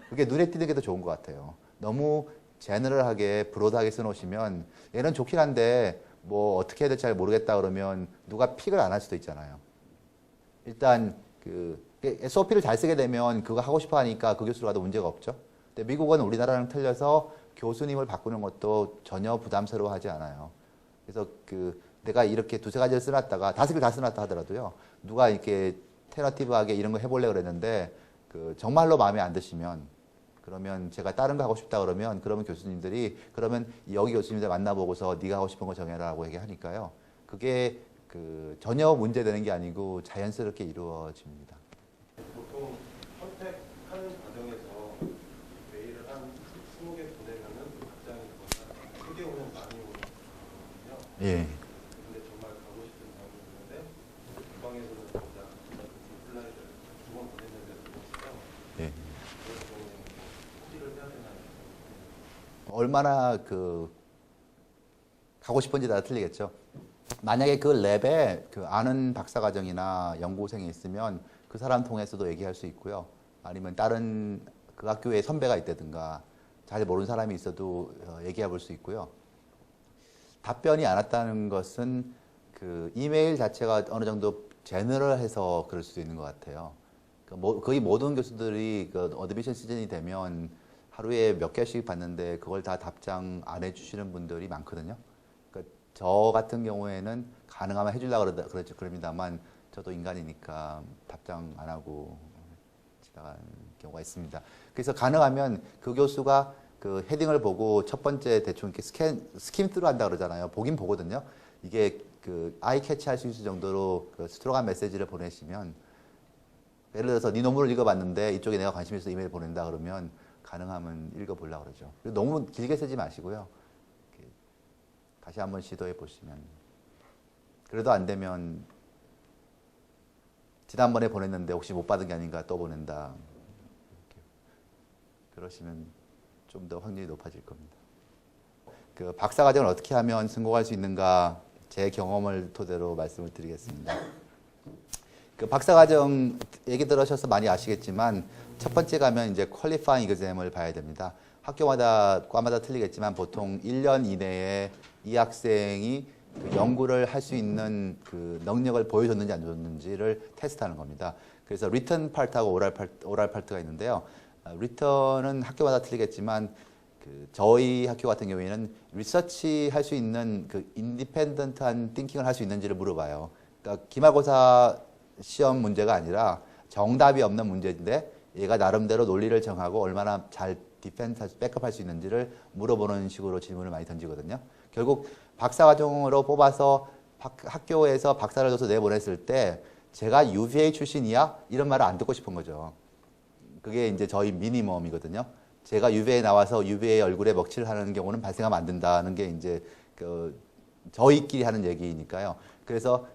S1: 그게 눈에 띄는 게 더 좋은 것 같아요. 너무 제너럴하게 브로드하게 써놓으시면 얘는 좋긴 한데 뭐 어떻게 해야 될지 잘 모르겠다 그러면 누가 픽을 안 할 수도 있잖아요. 일단 그 SOP를 잘 쓰게 되면 그거 하고 싶어 하니까 그 교수로 가도 문제가 없죠. 근데 미국은 우리나라랑 틀려서 교수님을 바꾸는 것도 전혀 부담스러워 하지 않아요. 그래서 그 내가 이렇게 2-3가지를 써놨다가 5개 다 써놨다 하더라도요. 누가 이렇게 테너티브하게 이런 거 해볼래 그랬는데 그 정말로 마음에 안 드시면 그러면 제가 다른 거 하고 싶다 그러면 교수님들이 그러면 여기 교수님들 만나보고서 네가 하고 싶은 거 정해라라고 얘기하니까요. 그게 그 전혀 문제되는 게 아니고 자연스럽게 이루어집니다.
S5: 보통 선택하는 과정에서 메일을 한 20개 보내면은 답장이 크게 오면 많이 오는 거거든요.
S1: 예.
S5: 근데 정말 가고 싶은 사람이 있는데 주방에서는 진짜 플라이를 2번 보냈는데도 없어요.
S1: 예.
S5: 그런 경우에는 포기를 해야 되나요?
S1: 얼마나 그 가고 싶은지 다 틀리겠죠. 만약에 그 랩에 그 아는 박사과정이나 연구생이 있으면 그 사람 통해서도 얘기할 수 있고요. 아니면 다른 그 학교에 선배가 있다든가 잘 모르는 사람이 있어도 얘기해 볼 수 있고요. 답변이 안 왔다는 것은 그 이메일 자체가 어느 정도 제너럴해서 그럴 수도 있는 것 같아요. 거의 모든 교수들이 그 어드미션 시즌이 되면 하루에 몇 개씩 받는데 그걸 다 답장 안 해주시는 분들이 많거든요. 그러니까 저 같은 경우에는 가능하면 해주려고 그럽니다만 저도 인간이니까 답장 안 하고 지나가는 경우가 있습니다. 그래서 가능하면 그 교수가 그 헤딩을 보고 첫 번째 대충 이렇게 스kim through 한다 그러잖아요. 보긴 보거든요. 이게 그 아이 캐치할 수 있을 정도로 그 스트롱한 메시지를 보내시면, 예를 들어서 네 논문을 읽어봤는데 이쪽에 내가 관심 있어서 이메일 보낸다 그러면 가능하면 읽어보려고 그러죠. 그리고 너무 길게 쓰지 마시고요. 이렇게 다시 한번 시도해 보시면, 그래도 안 되면 지난번에 보냈는데 혹시 못 받은 게 아닌가 또 보낸다. 이렇게. 그러시면 좀 더 확률이 높아질 겁니다. 그 박사과정을 어떻게 하면 성공할 수 있는가, 제 경험을 토대로 말씀을 드리겠습니다. 그 박사과정 얘기 들으셔서 많이 아시겠지만 첫 번째 가면 이제 퀄리파잉 exam을 봐야 됩니다. 학교마다 과마다 틀리겠지만 보통 1년 이내에 이 학생이 그 연구를 할 수 있는 그 능력을 보여줬는지 안 줬는지를 테스트하는 겁니다. 그래서 리턴 파트하고 오랄 파트가 있는데요. 리턴은 학교마다 틀리겠지만 그 저희 학교 같은 경우에는 리서치 할 수 있는 그 인디펜던트한 띵킹을 할 수 있는지를 물어봐요. 그러니까 기말고사 시험 문제가 아니라 정답이 없는 문제인데 얘가 나름대로 논리를 정하고 얼마나 잘 디펜스, 백업할 수 있는지를 물어보는 식으로 질문을 많이 던지거든요. 결국 박사과정으로 뽑아서 학교에서 박사를 줘서 내보냈을 때 제가 UVA 출신이야? 이런 말을 안 듣고 싶은 거죠. 그게 이제 저희 미니멈이거든요. 제가 UVA 나와서 UVA 얼굴에 먹칠을 하는 경우는 발생하면 안 된다는 게 이제 그 저희끼리 하는 얘기니까요. 그래서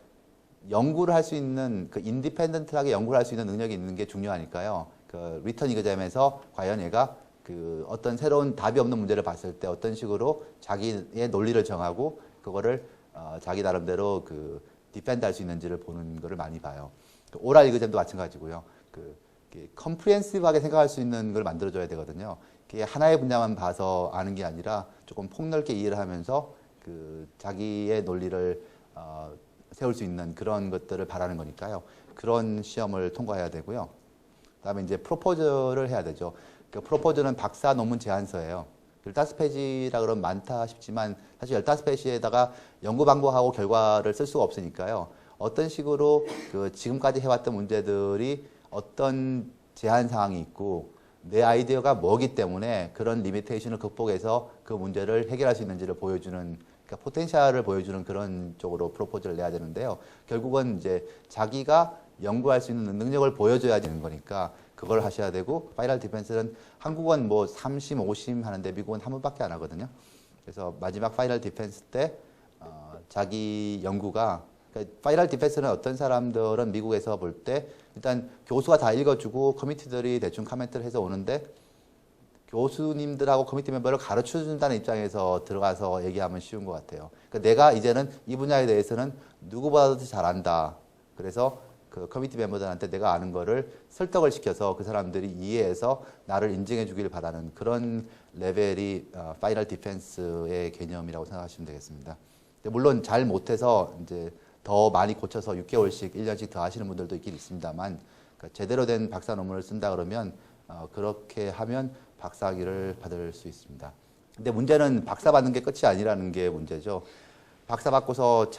S1: 연구를 할 수 있는, 그 인디펜던트하게 연구를 할 수 있는 능력이 있는 게 중요하니까요. 그 리턴 이그잼에서 과연 얘가 그 어떤 새로운 답이 없는 문제를 봤을 때 어떤 식으로 자기의 논리를 정하고 그거를 자기 나름대로 그 디펜드 할 수 있는지를 보는 거를 많이 봐요. 그 오랄 이그잼도 마찬가지고요. 그 컴프리헨시브하게 생각할 수 있는 걸 만들어줘야 되거든요. 그게 하나의 분야만 봐서 아는 게 아니라 조금 폭넓게 이해를 하면서 그 자기의 논리를 세울 수 있는 그런 것들을 바라는 거니까요. 그런 시험을 통과해야 되고요. 그다음에 이제 프로포즈를 해야 되죠. 그 프로포즈는 박사 논문 제안서예요. 15페이지라 그러면 많다 싶지만 사실 15페이지에다가 연구 방법하고 결과를 쓸 수가 없으니까요. 어떤 식으로 그 지금까지 해왔던 문제들이 어떤 제한 사항이 있고 내 아이디어가 뭐기 때문에 그런 리미테이션을 극복해서 그 문제를 해결할 수 있는지를 보여주는, 그러니까 포텐셜을 보여주는 그런 쪽으로 프로포즈를 내야 되는데요. 결국은 이제 자기가 연구할 수 있는 능력을 보여줘야 되는 거니까 그걸 하셔야 되고, 파이널 디펜스는 한국은 뭐 3심, 5심 하는데 미국은 한 번밖에 안 하거든요. 그래서 마지막 파이널 디펜스 때 자기 연구가, 그러니까 파이널 디펜스는 어떤 사람들은 미국에서 볼 때 일단 교수가 다 읽어주고 커미티들이 대충 코멘트를 해서 오는데 교수님들하고 커미티 멤버를 가르쳐준다는 입장에서 들어가서 얘기하면 쉬운 것 같아요. 그러니까 내가 이제는 이 분야에 대해서는 누구보다도 잘 안다. 그래서 그 커미티 멤버들한테 내가 아는 거를 설득을 시켜서 그 사람들이 이해해서 나를 인정해 주기를 바라는 그런 레벨이 파이널 디펜스의 개념이라고 생각하시면 되겠습니다. 물론 잘 못해서 이제 더 많이 고쳐서 6개월씩, 1년씩 더 하시는 분들도 있긴 있습니다만, 그러니까 제대로 된 박사 논문을 쓴다 그러면 그렇게 하면 박사학위를 받을 수 있습니다. 근데 문제는 박사 받는 게 끝이 아니라는 게 문제죠. 박사 받고서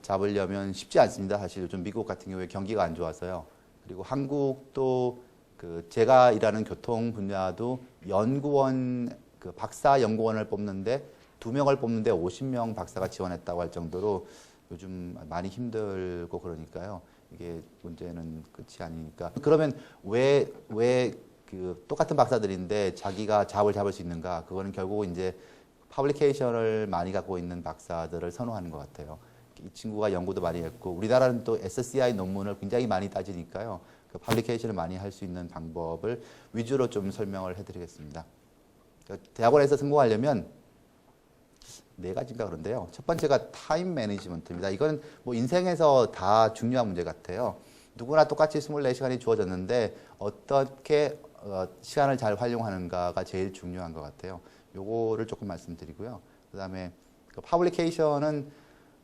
S1: 잡으려면 쉽지 않습니다. 사실 요즘 미국 같은 경우에 경기가 안 좋아서요. 그리고 한국도 그 제가 일하는 교통 분야도 연구원, 그 박사 연구원을 뽑는데 2명을 뽑는데 50명 박사가 지원했다고 할 정도로 요즘 많이 힘들고 그러니까요. 이게 문제는 끝이 아니니까. 그러면 왜 그 똑같은 박사들인데 자기가 잡을 수 있는가? 그거는 결국 이제 퍼블리케이션을 많이 갖고 있는 박사들을 선호하는 것 같아요. 이 친구가 연구도 많이 했고, 우리나라는 또 SCI 논문을 굉장히 많이 따지니까요. 그 퍼블리케이션을 많이 할 수 있는 방법을 위주로 좀 설명을 해드리겠습니다. 그러니까 대학원에서 성공하려면 네 가지인가 그런데요. 첫 번째가 타임 매니지먼트입니다. 이건 뭐 인생에서 다 중요한 문제 같아요. 누구나 똑같이 24시간이 주어졌는데 어떻게 시간을 잘 활용하는가가 제일 중요한 것 같아요. 요거를 조금 말씀드리고요. 그다음에 그 퍼블리케이션은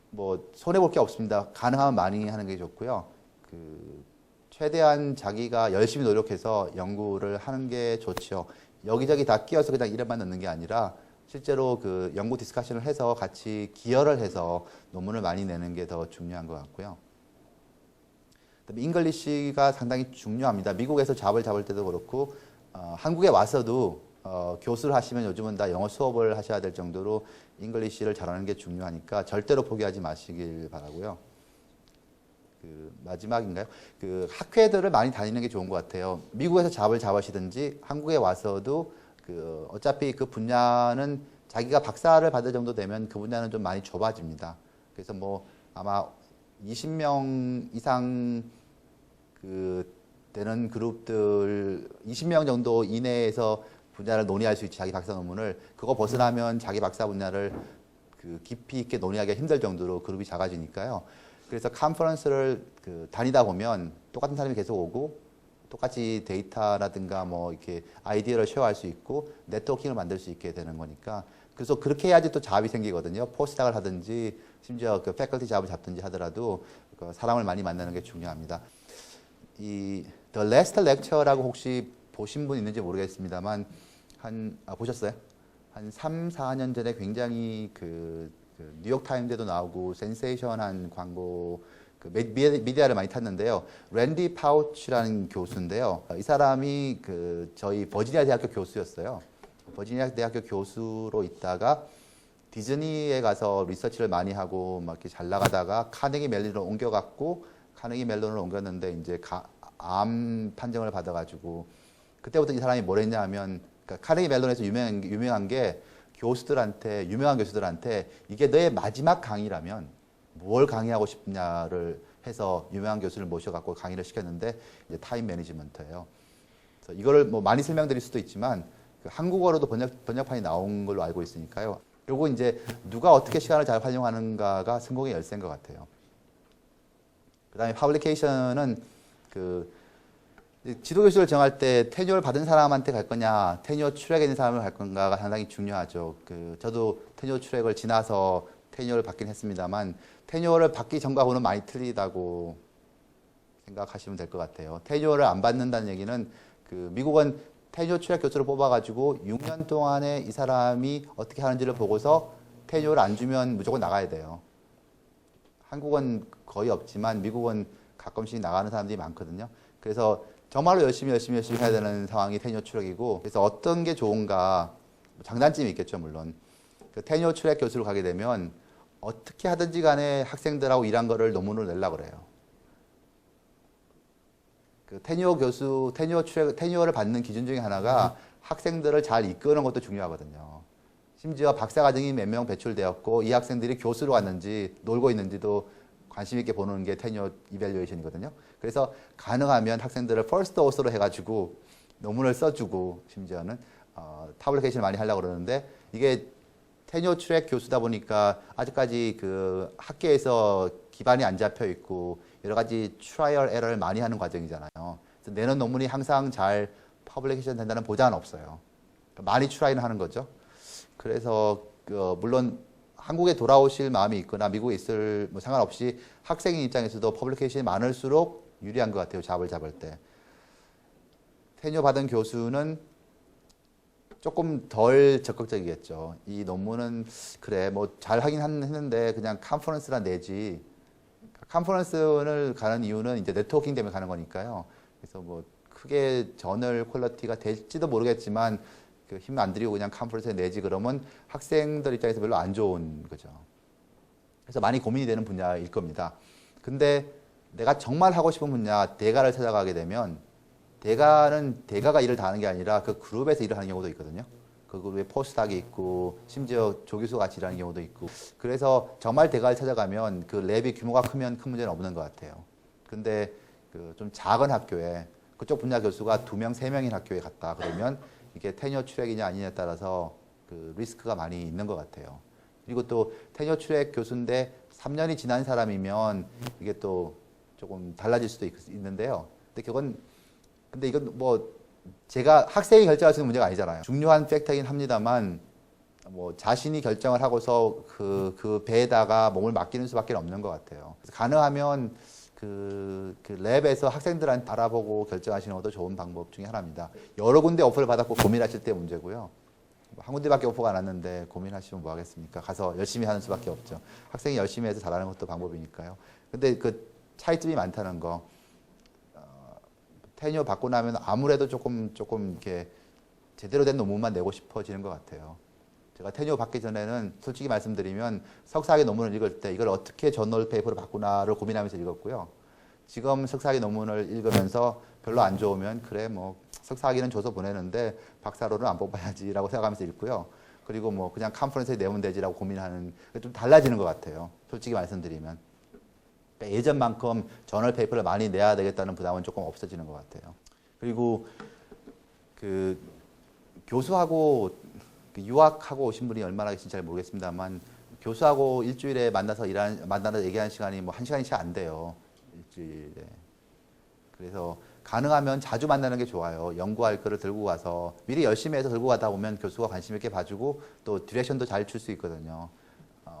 S1: 뭐 손해볼 게 없습니다. 가능하면 많이 하는 게 좋고요. 그 최대한 자기가 열심히 노력해서 연구를 하는 게 좋죠. 여기저기 다 끼어서 그냥 이름만 넣는 게 아니라 실제로 그 연구 디스커션을 해서 같이 기여를 해서 논문을 많이 내는 게 더 중요한 것 같고요. 그다음에 잉글리시가 상당히 중요합니다. 미국에서 잡을 때도 그렇고 한국에 와서도 교수를 하시면 요즘은 다 영어 수업을 하셔야 될 정도로 잉글리시를 잘하는 게 중요하니까 절대로 포기하지 마시길 바라고요. 그 마지막인가요? 그 학회들을 많이 다니는 게 좋은 것 같아요. 미국에서 잡으시든지 한국에 와서도 그 어차피 그 분야는 자기가 박사를 받을 정도 되면 그 분야는 좀 많이 좁아집니다. 그래서 뭐 아마 20명 이상 그 되는 그룹들 20명 정도 이내에서 분야를 논의할 수 있지, 자기 박사 논문을. 그거 벗어나면 자기 박사 분야를 그 깊이 있게 논의하기가 힘들 정도로 그룹이 작아지니까요. 그래서 컨퍼런스를 그 다니다 보면 똑같은 사람이 계속 오고 똑같이 데이터라든가 뭐 이렇게 아이디어를 쉐어할 수 있고 네트워킹을 만들 수 있게 되는 거니까, 그래서 그렇게 해야지 또 잡이 생기거든요. 포스닥을 하든지 심지어 그 패컬티 잡을 잡든지 하더라도 그 사람을 많이 만나는 게 중요합니다. 이 The Last Lecture라고 혹시 보신 분 있는지 모르겠습니다만 보셨어요? 한 3, 4년 전에 굉장히 그 뉴욕 타임즈에도 나오고 센세이션한 광고, 그 미디어를 많이 탔는데요. 랜디 파우치라는 교수인데요. 이 사람이 그 저희 버지니아 대학교 교수였어요. 버지니아 대학교 교수로 있다가 디즈니에 가서 리서치를 많이 하고 막 이렇게 잘 나가다가 카네기 멜론으로 옮겨갔고, 카네기 멜론을 옮겼는데 이제 암 판정을 받아가지고, 그때부터 이 사람이 뭘 했냐면, 그러니까 카네기 멜론에서 유명한 게 유명한 교수들한테 이게 너의 마지막 강의라면 뭘 강의하고 싶냐를 해서 유명한 교수를 모셔갖고 강의를 시켰는데, 이제 타임 매니지먼트예요. 그래서 이거를 뭐 많이 설명드릴 수도 있지만 그 한국어로도 번역판이 나온 걸로 알고 있으니까요. 요거 이제 누가 어떻게 시간을 잘 활용하는가가 성공의 열쇠인 것 같아요. 그다음에 퍼블리케이션은 그 지도 교수를 정할 때 테뉴어를 받은 사람한테 갈 거냐, 테뉴어 트랙에 있는 사람을 갈 건가가 상당히 중요하죠. 그 저도 테뉴어 트랙을 지나서 테뉴어를 받긴 했습니다만 테뉴어를 받기 전과 후는 많이 틀리다고 생각하시면 될 것 같아요. 테뉴어를 안 받는다는 얘기는 그 미국은 테뉴어 트랙 교수를 뽑아가지고 6년 동안에 이 사람이 어떻게 하는지를 보고서 테뉴어를 안 주면 무조건 나가야 돼요. 한국은 거의 없지만 미국은 가끔씩 나가는 사람들이 많거든요. 그래서 정말로 열심히 해야 되는 상황이 테뉴어 트랙이고, 그래서 어떤 게 좋은가, 장단점이 있겠죠, 물론. 그 테뉴어 트랙 교수로 가게 되면 어떻게 하든지 간에 학생들하고 일한 거를 논문으로 내려고 그래요. 그 테뉴어를 받는 기준 중에 하나가 학생들을 잘 이끄는 것도 중요하거든요. 심지어 박사과정이 몇 명 배출되었고 이 학생들이 교수로 왔는지 놀고 있는지도 관심 있게 보는 게 테뉴어 이밸류에이션이거든요. 그래서 가능하면 학생들을 퍼스트 오서로 해가지고 논문을 써주고, 심지어는 퍼블리케이션을 많이 하려고 그러는데, 이게 테뉴어 트랙 교수다 보니까 아직까지 그 학계에서 기반이 안 잡혀 있고 여러 가지 트라이얼 에러를 많이 하는 과정이잖아요. 그래서 내는 논문이 항상 잘 퍼블리케이션 된다는 보장은 없어요. 그러니까 많이 트라이는 하는 거죠. 그래서 물론 한국에 돌아오실 마음이 있거나 미국에 있을 뭐 상관없이 학생의 입장에서도 퍼블리케이션이 많을수록 유리한 것 같아요. 잡을 때. 테뉴어 받은 교수는 조금 덜 적극적이겠죠. 이 논문은 그래 뭐 잘 하긴 했는데 그냥 컨퍼런스나 내지. 컨퍼런스를 가는 이유는 이제 네트워킹 때문에 가는 거니까요. 그래서 뭐 크게 저널 퀄리티가 될지도 모르겠지만 그 힘 안 들이고 그냥 컨퍼런스에 내지 그러면 학생들 입장에서 별로 안 좋은 거죠. 그래서 많이 고민이 되는 분야일 겁니다. 근데 내가 정말 하고 싶은 분야, 대가를 찾아가게 되면 대가가 일을 다 하는 게 아니라 그 그룹에서 일을 하는 경우도 있거든요. 그 그룹에 포스닥이 있고 심지어 조교수가 같이 일하는 경우도 있고, 그래서 정말 대가를 찾아가면 그 랩이 규모가 크면 큰 문제는 없는 것 같아요. 근데 그 좀 작은 학교에 그쪽 분야 교수가 2명, 3명인 학교에 갔다 그러면 이게 테뉴어 트랙이냐 아니냐에 따라서 그 리스크가 많이 있는 것 같아요. 그리고 또 테뉴어 트랙 교수인데 3년이 지난 사람이면 이게 또 조금 달라질 수도 있는데요. 근데 이건 뭐 제가 학생이 결정할 수 있는 문제가 아니잖아요. 중요한 팩터이긴 합니다만 뭐 자신이 결정을 하고서 그 배에다가 몸을 맡기는 수밖에 없는 것 같아요. 그래서 가능하면 그 랩에서 학생들한테 알아보고 결정하시는 것도 좋은 방법 중에 하나입니다. 여러 군데 오퍼를 받았고 고민하실 때 문제고요. 한 군데밖에 오퍼가 안 왔는데 고민하시면 뭐 하겠습니까? 가서 열심히 하는 수밖에 없죠. 학생이 열심히 해서 잘하는 것도 방법이니까요. 근데 그 차이점이 많다는 거. 테뉴어 받고 나면 아무래도 조금 이렇게 제대로 된 논문만 내고 싶어지는 것 같아요. 제가 테뉴어 받기 전에는 솔직히 말씀드리면 석사학위 논문을 읽을 때 이걸 어떻게 저널 페이퍼로 바꾸나를 고민하면서 읽었고요. 지금 석사학위 논문을 읽으면서 별로 안 좋으면 그래 뭐 석사학위는 줘서 보내는데 박사로는 안 뽑아야지라고 생각하면서 읽고요. 그리고 뭐 그냥 컨퍼런스에 내면 되지라고 고민하는 좀 달라지는 것 같아요. 솔직히 말씀드리면. 그러니까 예전만큼 저널 페이퍼를 많이 내야 되겠다는 부담은 조금 없어지는 것 같아요. 그리고 그 교수하고 유학하고 오신 분이 얼마나 계신지 잘 모르겠습니다만 교수하고 일주일에 만나서 얘기하는 시간이 뭐 1시간이 채 안 돼요. 일주일에. 그래서 가능하면 자주 만나는 게 좋아요. 연구할 거를 들고 가서 미리 열심히 해서 들고 가다 보면 교수가 관심 있게 봐주고 또 디렉션도 잘 줄 수 있거든요.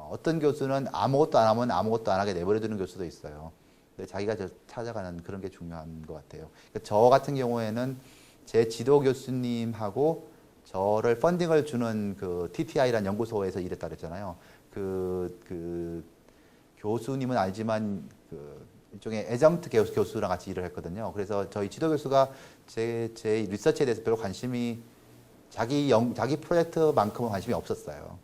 S1: 어떤 교수는 아무것도 안 하면 아무것도 안 하게 내버려두는 교수도 있어요. 근데 자기가 찾아가는 그런 게 중요한 것 같아요. 그러니까 저 같은 경우에는 제 지도 교수님하고 저를 펀딩을 주는 그 TTI라는 연구소에서 일했다 그랬잖아요. 그 교수님은 알지만 그 일종의 애정트 교수랑 같이 일을 했거든요. 그래서 저희 지도 교수가 제 리서치에 대해서 별로 관심이 자기 프로젝트만큼은 관심이 없었어요.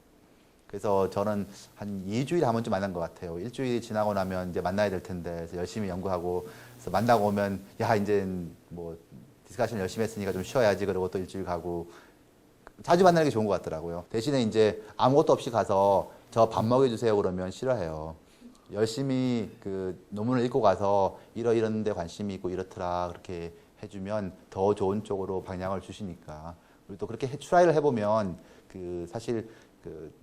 S1: 그래서 저는 한 2주일에 한 번쯤 만난 것 같아요. 일주일이 지나고 나면 이제 만나야 될 텐데, 그래서 열심히 연구하고, 그래서 만나고 오면, 야, 이제 뭐, 디스커션 열심히 했으니까 좀 쉬어야지. 그러고 또 일주일 가고, 자주 만나는 게 좋은 것 같더라고요. 대신에 이제 아무것도 없이 가서 저 밥 먹여주세요 그러면 싫어해요. 열심히 그 논문을 읽고 가서 이런 데 관심이 있고 이렇더라. 그렇게 해주면 더 좋은 쪽으로 방향을 주시니까. 그리고 또 그렇게 트라이를 해보면 그 사실 그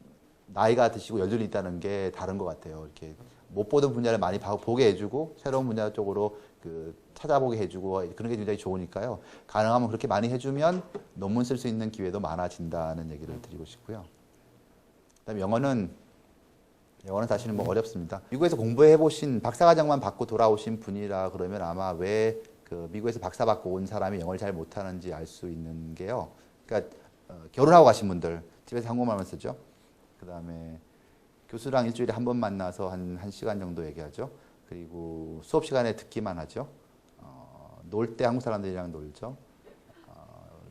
S1: 나이가 드시고 연륜이 있다는 게 다른 것 같아요. 이렇게 못 보던 분야를 많이 보게 해주고 새로운 분야 쪽으로 그 찾아보게 해주고 그런 게 굉장히 좋으니까요. 가능하면 그렇게 많이 해주면 논문 쓸 수 있는 기회도 많아진다는 얘기를 드리고 싶고요. 그다음에 영어는 사실은 뭐 어렵습니다. 미국에서 공부해 보신 박사과정만 받고 돌아오신 분이라 그러면 아마 왜 그 미국에서 박사 받고 온 사람이 영어를 잘 못하는지 알 수 있는 게요. 그러니까 결혼하고 가신 분들 집에서 한국말만 쓰죠. 그다음에 교수랑 일주일에 한 번 만나서 한 시간 정도 얘기하죠. 그리고 수업 시간에 듣기만 하죠. 놀 때 한국 사람들이랑 놀죠.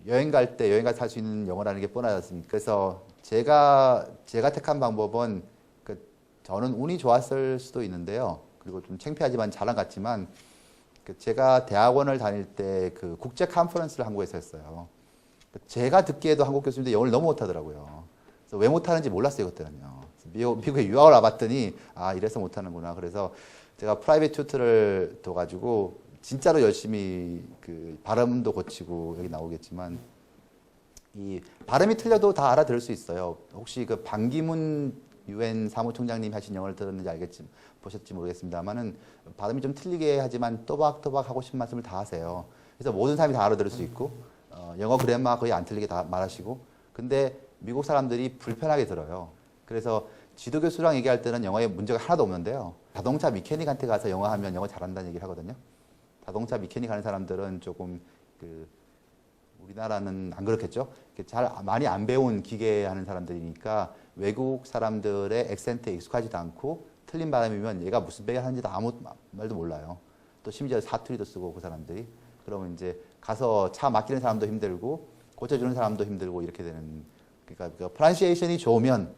S1: 여행 갈 때 여행 가서 할 수 있는 영어라는 게 뻔하지 않습니까? 그래서 제가 택한 방법은 저는 운이 좋았을 수도 있는데요. 그리고 좀 창피하지만 자랑 같지만 제가 대학원을 다닐 때 그 국제 컨퍼런스를 한국에서 했어요. 제가 듣기에도 한국 교수님들 영어를 너무 못하더라고요. 그래서 왜 못하는지 몰랐어요, 그때는요. 미국에 유학을 와봤더니 아 이래서 못하는구나. 그래서 제가 프라이빗 튜터를 둬가지고 진짜로 열심히 그 발음도 고치고 여기 나오겠지만 이 발음이 틀려도 다 알아들을 수 있어요. 혹시 그 반기문 UN 사무총장님 하신 영어를 들었는지 보셨지 모르겠습니다만은 발음이 좀 틀리게 하지만 또박또박 하고 싶은 말씀을 다 하세요. 그래서 모든 사람이 다 알아들을 수 있고 영어 그래마 거의 안 틀리게 다 말하시고 근데 미국 사람들이 불편하게 들어요. 그래서 지도 교수랑 얘기할 때는 영어에 문제가 하나도 없는데요. 자동차 미케닉한테 가서 영어 하면 영어 잘한다는 얘기를 하거든요. 자동차 미케닉 하는 사람들은 조금 우리나라는 안 그렇겠죠. 많이 안 배운 기계 하는 사람들이니까 외국 사람들의 액센트에 익숙하지도 않고 틀린 발음이면 얘가 무슨 배가 하는지도 아무 말도 몰라요. 또 심지어 사투리도 쓰고 그 사람들이. 그러면 이제 가서 차 맡기는 사람도 힘들고 고쳐주는 사람도 힘들고 이렇게 되는. 그러니까 그 프로나운시에이션이 좋으면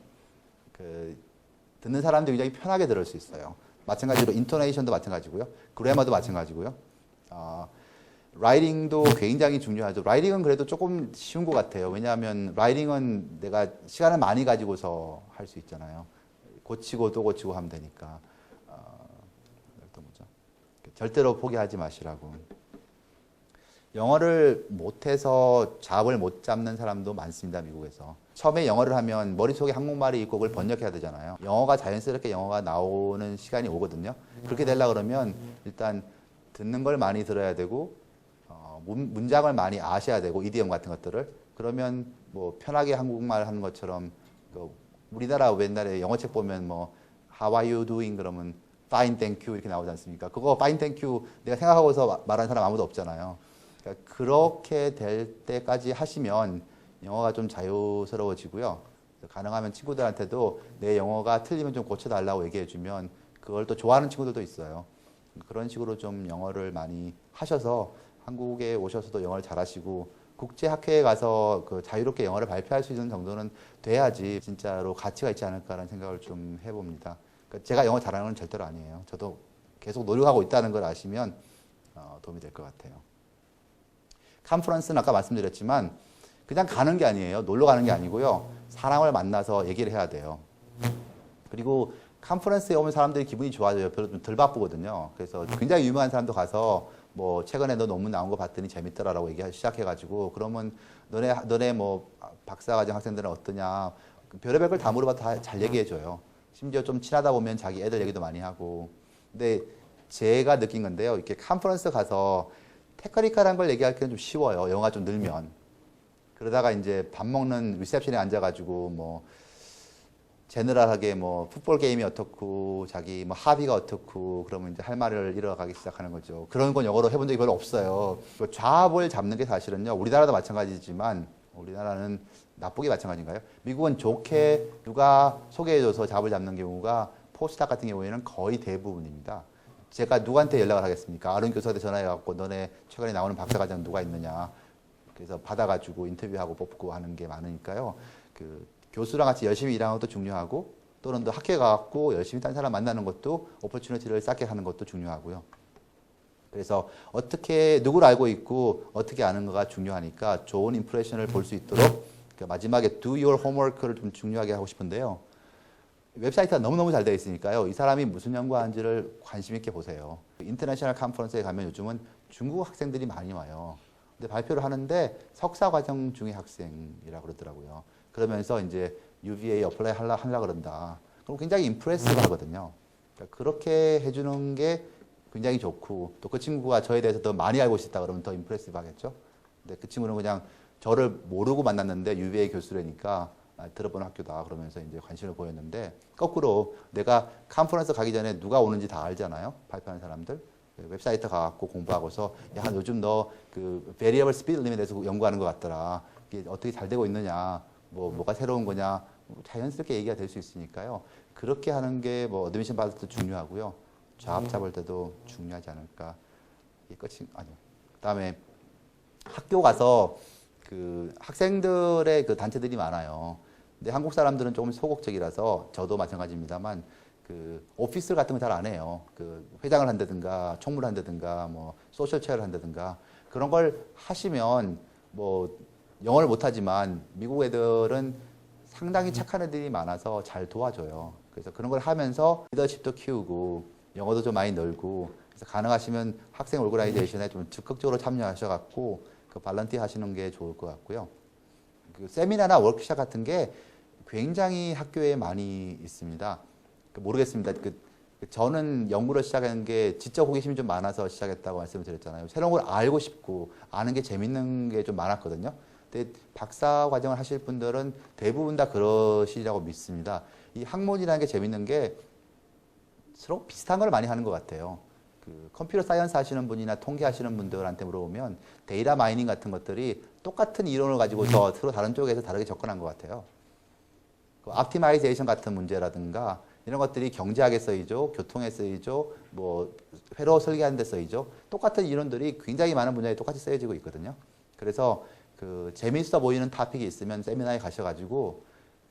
S1: 듣는 사람도 굉장히 편하게 들을 수 있어요. 마찬가지로 인토네이션도 마찬가지고요. 그래머도 마찬가지고요. 라이팅도 굉장히 중요하죠. 라이팅은 그래도 조금 쉬운 것 같아요. 왜냐하면 라이팅은 내가 시간을 많이 가지고서 할 수 있잖아요. 고치고 또 고치고 하면 되니까. 또 뭐죠? 절대로 포기하지 마시라고. 영어를 못해서 잡을 못 잡는 사람도 많습니다, 미국에서. 처음에 영어를 하면 머릿속에 한국말이 있고 그걸 번역해야 되잖아요. 영어가 자연스럽게 영어가 나오는 시간이 오거든요. 그렇게 되려고 그러면 일단 듣는 걸 많이 들어야 되고, 문장을 많이 아셔야 되고, 이디엄 같은 것들을. 그러면 뭐 편하게 한국말 하는 것처럼, 우리나라 옛날에 영어책 보면 뭐, How are you doing? 그러면 Fine, thank you 이렇게 나오지 않습니까? 그거 Fine, thank you 내가 생각하고서 말하는 사람 아무도 없잖아요. 그러니까 그렇게 될 때까지 하시면 영어가 좀 자유스러워지고요. 가능하면 친구들한테도 내 영어가 틀리면 좀 고쳐달라고 얘기해주면 그걸 또 좋아하는 친구들도 있어요. 그런 식으로 좀 영어를 많이 하셔서 한국에 오셔서도 영어를 잘하시고 국제학회에 가서 그 자유롭게 영어를 발표할 수 있는 정도는 돼야지 진짜로 가치가 있지 않을까라는 생각을 좀 해봅니다. 그러니까 제가 영어 잘하는 건 절대로 아니에요. 저도 계속 노력하고 있다는 걸 아시면 도움이 될 것 같아요. 컨퍼런스는 아까 말씀드렸지만 그냥 가는 게 아니에요. 놀러 가는 게 아니고요. 사람을 만나서 얘기를 해야 돼요. 그리고 컨퍼런스에 오면 사람들이 기분이 좋아져요. 별로 좀 덜 바쁘거든요. 그래서 굉장히 유명한 사람도 가서 뭐 최근에 너 논문 나온 거 봤더니 재밌더라라고 얘기하기 시작해가지고 그러면 너네 뭐 박사과정 학생들은 어떠냐 별의별 걸 다 물어봐도 다 잘 얘기해줘요. 심지어 좀 친하다 보면 자기 애들 얘기도 많이 하고. 근데 제가 느낀 건데요. 이렇게 컨퍼런스 가서 테크니컬한 걸 얘기하기는 좀 쉬워요. 영어가 좀 늘면. 그러다가 이제 밥 먹는 리셉션에 앉아가지고 뭐 제너럴하게 뭐 풋볼 게임이 어떻고 자기 뭐 합의가 어떻고 그러면 이제 할 말을 잃어가기 시작하는 거죠. 그런 건 영어로 해본 적이 별로 없어요. 좌합을 잡는 게 사실은요. 우리나라도 마찬가지지만 우리나라는 나쁘게 마찬가지인가요? 미국은 좋게 누가 소개해줘서 잡을 잡는 경우가 포스닥 같은 경우에는 거의 대부분입니다. 제가 누구한테 연락을 하겠습니까? 아론 교수한테 전화해갖고 너네 최근에 나오는 박사과정 누가 있느냐. 그래서 받아가지고 인터뷰하고 뽑고 하는 게 많으니까요. 그 교수랑 같이 열심히 일하는 것도 중요하고 또는 또 학교에 가갖고 열심히 딴 사람 만나는 것도 오퍼튜니티를 쌓게 하는 것도 중요하고요. 그래서 어떻게 누구를 알고 있고 어떻게 아는가가 중요하니까 좋은 임프레션을 볼 수 있도록 마지막에 do your homework를 좀 중요하게 하고 싶은데요. 웹사이트가 너무너무 잘 되어 있으니까요. 이 사람이 무슨 연구하는지를 관심 있게 보세요. 인터내셔널 컨퍼런스에 가면 요즘은 중국 학생들이 많이 와요. 근데 발표를 하는데 석사 과정 중의 학생이라고 그러더라고요. 그러면서 이제 UVA 어플라이 하려고 그런다. 그럼 굉장히 임프레시브 하거든요. 그러니까 그렇게 해주는 게 굉장히 좋고 또 그 친구가 저에 대해서 더 많이 알고 싶다 그러면 더 임프레시브 하겠죠. 근데 그 친구는 그냥 저를 모르고 만났는데 UVA 교수라니까 들어본 학교다 그러면서 이제 관심을 보였는데 거꾸로 내가 컨퍼런스 가기 전에 누가 오는지 다 알잖아요. 발표하는 사람들. 웹사이트 가갖고 공부하고서 야 요즘 너 그 베리어블 스피드 리밋에 대해서 연구하는 것 같더라. 이게 어떻게 잘 되고 있느냐. 뭐가 새로운 거냐. 자연스럽게 얘기가 될 수 있으니까요. 그렇게 하는 게 뭐 어드미션 받을 때도 중요하고요. 좌합 잡을 때도 중요하지 않을까. 이게 끝이 아니요. 그다음에 학교 가서 그 학생들의 그 단체들이 많아요. 근데 한국 사람들은 조금 소극적이라서 저도 마찬가지입니다만 그 오피스 같은 거 잘 안 해요. 그 회장을 한다든가 총무를 한다든가 뭐 소셜 체어를 한다든가 그런 걸 하시면 뭐 영어를 못하지만 미국 애들은 상당히 착한 애들이 많아서 잘 도와줘요. 그래서 그런 걸 하면서 리더십도 키우고 영어도 좀 많이 늘고 그래서 가능하시면 학생 오르가나이제이션에 좀 적극적으로 참여하셔갖고 그 발런티 하시는 게 좋을 것 같고요. 그 세미나나 워크숍 같은 게 굉장히 학교에 많이 있습니다. 모르겠습니다. 저는 연구를 시작한 게 지적 호기심이 좀 많아서 시작했다고 말씀을 드렸잖아요. 새로운 걸 알고 싶고 아는 게 재밌는 게 좀 많았거든요. 근데 박사 과정을 하실 분들은 대부분 다 그러시라고 믿습니다. 이 학문이라는 게 재밌는 게 서로 비슷한 걸 많이 하는 것 같아요. 그 컴퓨터 사이언스 하시는 분이나 통계하시는 분들한테 물어보면 데이터 마이닝 같은 것들이 똑같은 이론을 가지고서 서로 다른 쪽에서 다르게 접근한 것 같아요. 그 옵티마이제이션 같은 문제라든가 이런 것들이 경제학에 쓰이죠, 교통에 쓰이죠, 뭐 회로 설계하는 데 쓰이죠. 똑같은 이론들이 굉장히 많은 분야에 똑같이 쓰여지고 있거든요. 그래서 그 재미있어 보이는 토픽이 있으면 세미나에 가셔가지고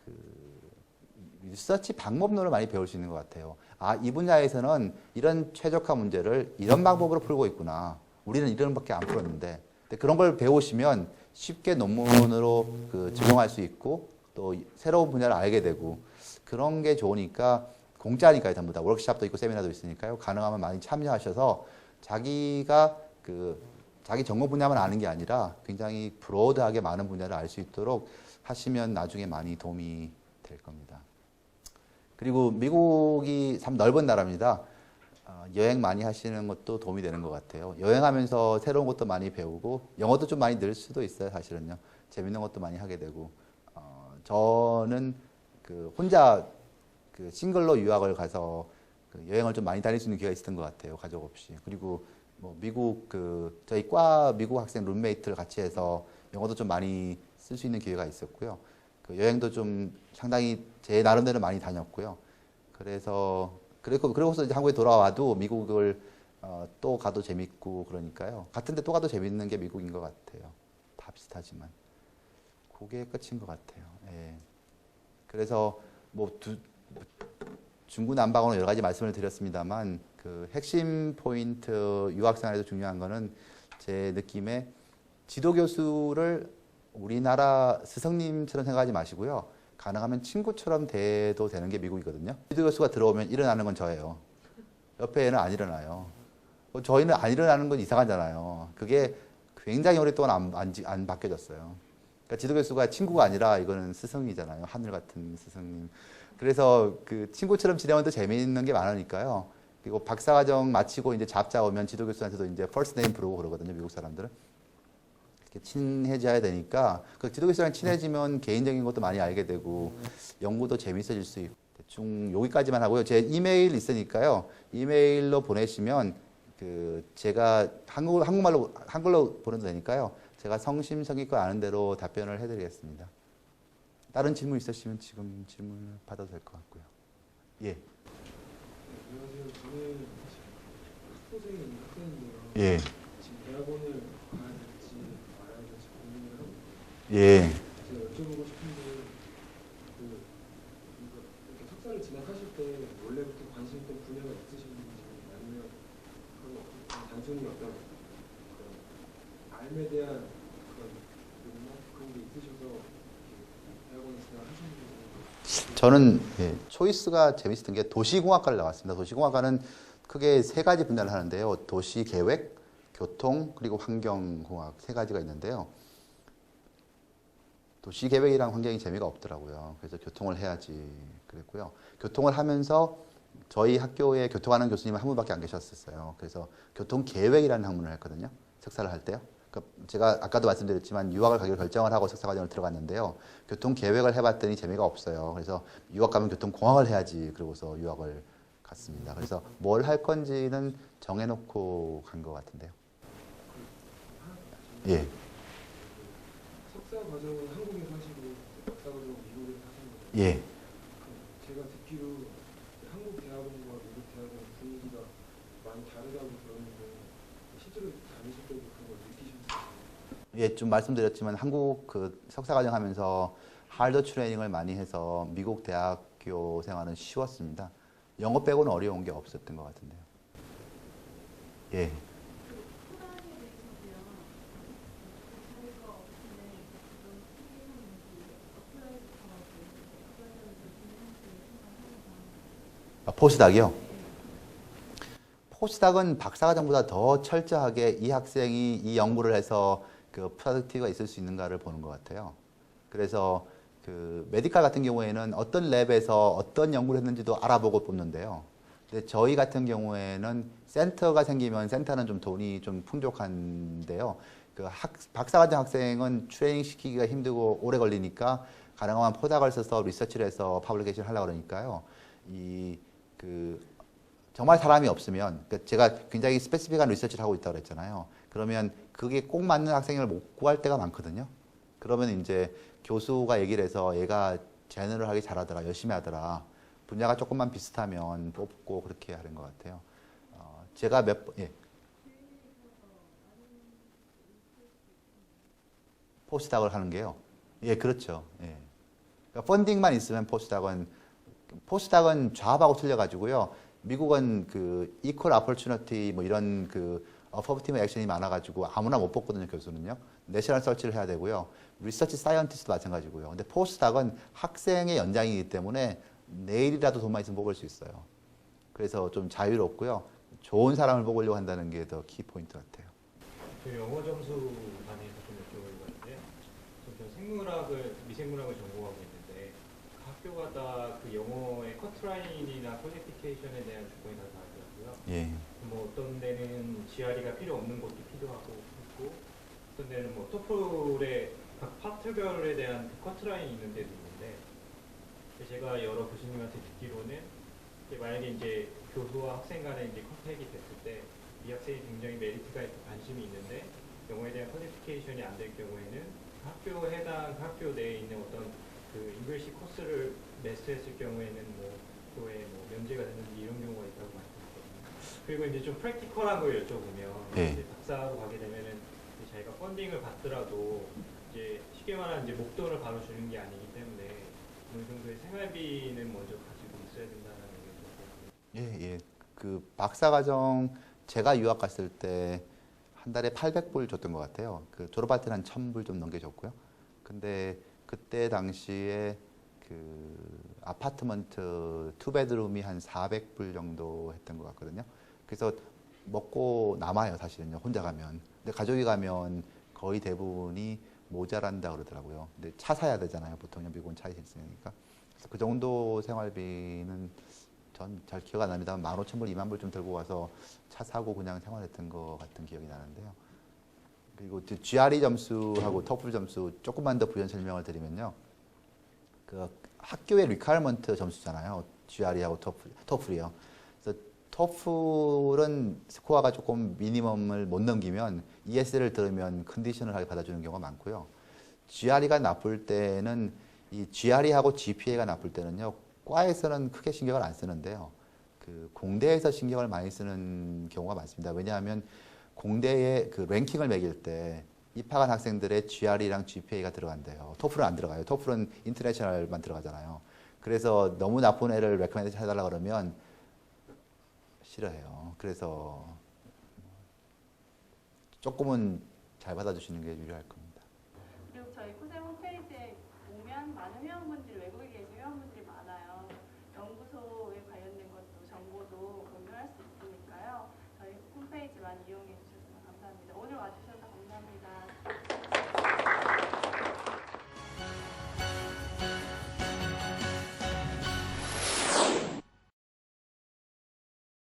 S1: 그 리서치 방법론을 많이 배울 수 있는 것 같아요. 아, 이 분야에서는 이런 최적화 문제를 이런 방법으로 풀고 있구나. 우리는 이런 밖에 안 풀었는데. 근데 그런 걸 배우시면 쉽게 논문으로 그 적용할 수 있고 또 새로운 분야를 알게 되고 그런 게 좋으니까 공짜니까요. 전부 다 워크숍도 있고 세미나도 있으니까요. 가능하면 많이 참여하셔서 자기가 그 자기 전공 분야만 아는 게 아니라 굉장히 브로드하게 많은 분야를 알 수 있도록 하시면 나중에 많이 도움이 될 겁니다. 그리고 미국이 참 넓은 나라입니다. 여행 많이 하시는 것도 도움이 되는 것 같아요. 여행하면서 새로운 것도 많이 배우고 영어도 좀 많이 늘 수도 있어요. 사실은요. 재밌는 것도 많이 하게 되고 저는 혼자 싱글로 유학을 가서 여행을 좀 많이 다닐 수 있는 기회가 있었던 것 같아요. 가족 없이. 그리고 뭐 미국 저희 과 미국 학생 룸메이트를 같이 해서 영어도 좀 많이 쓸 수 있는 기회가 있었고요. 여행도 좀 상당히 제 나름대로 많이 다녔고요. 그러고서 이제 한국에 돌아와도 미국을 또 가도 재밌고 그러니까요. 같은데 또 가도 재밌는 게 미국인 것 같아요. 다 비슷하지만 그게 끝인 것 같아요. 예. 그래서 뭐 중구난방으로 여러 가지 말씀을 드렸습니다만 핵심 포인트 유학생활에서 중요한 거는 제 느낌에 지도교수를 우리나라 스승님처럼 생각하지 마시고요. 가능하면 친구처럼 대도 되는 게 미국이거든요. 지도교수가 들어오면 일어나는 건 저예요. 옆에 애는 안 일어나요. 저희는 안 일어나는 건 이상하잖아요. 그게 굉장히 오랫동안 안 바뀌어졌어요. 그러니까 지도교수가 친구가 아니라 이거는 스승이잖아요. 하늘 같은 스승님. 그래서 친구처럼 지내면 더 재미있는 게 많으니까요. 그리고 박사과정 마치고 이제 잡자 오면 지도교수한테도 이제 first name 부르고 그러거든요. 미국 사람들은. 이렇게 친해져야 되니까 지도교수랑 친해지면 개인적인 것도 많이 알게 되고 연구도 재밌어질 수 있고 대충 여기까지만 하고요. 제 이메일 있으니까요. 이메일로 보내시면 제가 한글로 보내도 되니까요. 제가 성심성의껏 아는 대로 답변을 해드리겠습니다. 다른 질문 있으시면 지금 질문 받아도 될 것 같고요. 예.
S5: 안녕하세요. 저는 학부생인 학생인데요.
S1: 예.
S5: 지금 대학원을 가야 될지 말아야 될지 고민을 하고 있어요.
S1: 예.
S5: 제가 여쭤보고 싶은 게 이렇게 석사를 진학하실 때 원래부터 관심 있던 분야가 있으셨는지 아니면 단순히 어떤 삶에 대한 그런 게 있으셔서 대학원에 진학하셨는지.
S1: 저는 초이스가 재밌었던 게 도시공학과를 나왔습니다. 도시공학과는 크게 세 가지 분야를 하는데요. 도시계획, 교통, 그리고 환경공학 세 가지가 있는데요. 도시계획이랑 환경이 재미가 없더라고요. 그래서 교통을 해야지 그랬고요. 교통을 하면서 저희 학교에 교통하는 교수님은 한 분밖에 안 계셨었어요. 그래서 교통계획이라는 학문을 했거든요. 석사를 할 때요. 제가 아까도 말씀드렸지만 유학을 가기로 결정을 하고 석사과정을 들어갔는데요. 교통계획을 해봤더니 재미가 없어요. 그래서 유학 가면 교통공학을 해야지 그러고서 유학을 갔습니다. 그래서 뭘 할 건지는 정해놓고 간 것 같은데요. 예.
S5: 석사 과정은 한국에서 하시고 박사 과정은 미국에서 하신 거죠?
S1: 예.
S5: 제가 듣기로 한국 대학원과 미국 대학원 분위기가 많이 다르다고 들었는데 실제로 다니실 때도 그런 걸 느끼셨나요?
S1: 예, 좀 말씀드렸지만 한국 석사과정 하면서 하드 트레이닝을 많이 해서 미국 대학교 생활은 쉬웠습니다. 영어 빼고는 어려운 게 없었던 것 같은데요. 예. 포스닥이요? 포스닥은 박사과정보다 더 철저하게 이 학생이 이 연구를 해서 프로덕티브가 있을 수 있는가를 보는 것 같아요. 그래서 메디칼 같은 경우에는 어떤 랩에서 어떤 연구를 했는지도 알아보고 뽑는데요. 근데 저희 같은 경우에는 센터가 생기면 센터는 좀 돈이 좀 풍족한데요. 박사과정 학생은 트레이닝 시키기가 힘들고 오래 걸리니까 가능하면 포닥을 써서 리서치를 해서 퍼블리케이션 하려고 그러니까요. 정말 사람이 없으면, 제가 굉장히 스페시픽한 리서치를 하고 있다고 그랬잖아요. 그러면 그게 꼭 맞는 학생을 못 구할 때가 많거든요. 그러면 이제 교수가 얘기를 해서 얘가 제너럴하게 잘하더라, 열심히 하더라. 분야가 조금만 비슷하면 뽑고 그렇게 하는 것 같아요. 제가 포스닥을 하는 게요. 예, 그렇죠. 예. 그러니까 펀딩만 있으면 포스닥은 좌합하고 틀려가지고요. 미국은 이퀄 어퍼튜니티 뭐 이런 어퍼티브 액션이 많아가지고 아무나 못 뽑거든요, 교수는요. 내셔널 서치를 해야 되고요. 리서치 사이언티스트도 마찬가지고요. 근데 포스닥은 학생의 연장이기 때문에 내일이라도 돈만 있으면 뽑을 수 있어요. 그래서 좀 자유롭고요. 좋은 사람을 뽑으려고 한다는 게 더 키포인트 같아요.
S6: 저 영어 점수 관해서 좀 여쭤보려고 하는데요. 저 생물학을 미생물학을 전공하고 있는데 그 학교마다 그 영어의 커트라인이나 퀄리피케이션에 대한 조건이 다 다르더라고요.
S1: 예.
S6: 뭐 어떤 데는 GRE가 필요 없는 곳도 필요하고 있고 어떤 데는 뭐 토플의 각 파트별에 대한 그 커트라인이 있는 데도 있는데 제가 여러 교수님한테 듣기로는 이제 만약에 이제 교수와 학생 간에 이제 컨택이 됐을 때 이 학생이 굉장히 메리트가 있고 관심이 있는데 영어에 대한 퀄리피케이션이 안 될 경우에는 그 학교 해당 학교 내에 있는 어떤 그 잉글리시 코스를 매스터했을 경우에는 뭐 학교에 뭐 면제가 되는지 이런 경우가 있다고 말씀드렸거든요. 그리고 이제 좀 프랙티컬한 걸 여쭤보면
S1: 네.
S6: 이제 박사로 가게 되면은 이제 자기가 펀딩을 받더라도 이제 쉽게 말하면 이제 목돈을 바로 주는 게 아니기 때문에 어느 정도의 생활비는 먼저 가지고 있어야 된다는 얘기죠.
S1: 예, 예. 그 박사과정 제가 유학 갔을 때 한 달에 800불 줬던 것 같아요. 그 졸업할 때는 한 1000불 좀 넘게 줬고요. 근데 그때 당시에 그 아파트먼트 투베드룸이 한 400불 정도 했던 것 같거든요. 그래서 먹고 남아요, 사실은요. 혼자 가면. 근데 가족이 가면 거의 대부분이 모자란다 그러더라고요. 근데 차 사야 되잖아요. 보통 미국은 차 있으니까. 그래서 그 정도 생활비는 전 잘 기억 안 납니다만 15,000불, 20,000불 좀 들고 가서 차 사고 그냥 생활했던 것 같은 기억이 나는데요. 그리고 GRE 점수하고 토플 점수 조금만 더 부연 설명을 드리면요. 그 학교의 리퀘어먼트 점수잖아요. GRE하고 토플이요. 그래서 토플은 스코어가 조금 미니멈을 못 넘기면 ES를 들으면 컨디셔널 하게 받아주는 경우가 많고요. GRE가 나쁠 때는 이 GRE하고 GPA가 나쁠 때는요. 과에서는 크게 신경을 안 쓰는데요. 그 공대에서 신경을 많이 쓰는 경우가 많습니다. 왜냐하면 공대의 그 랭킹을 매길 때 입학한 학생들의 GRE랑 GPA가 들어간대요. 토플은 안 들어가요. 토플은 인터내셔널만 들어가잖아요. 그래서 너무 나쁜 애를 레커멘데이션 해달라 그러면 싫어해요. 그래서 조금은 잘 받아주시는 게 유리할 겁니다.
S4: 그리고 저희 코세 홈페이지에 보면 많은 회원분들이 외국에 계신 회원분들이 많아요. 연구소에 관련된 것도 정보도 공유할 수 있으니까요. 저희 홈페이지 많이 이용해 주세요.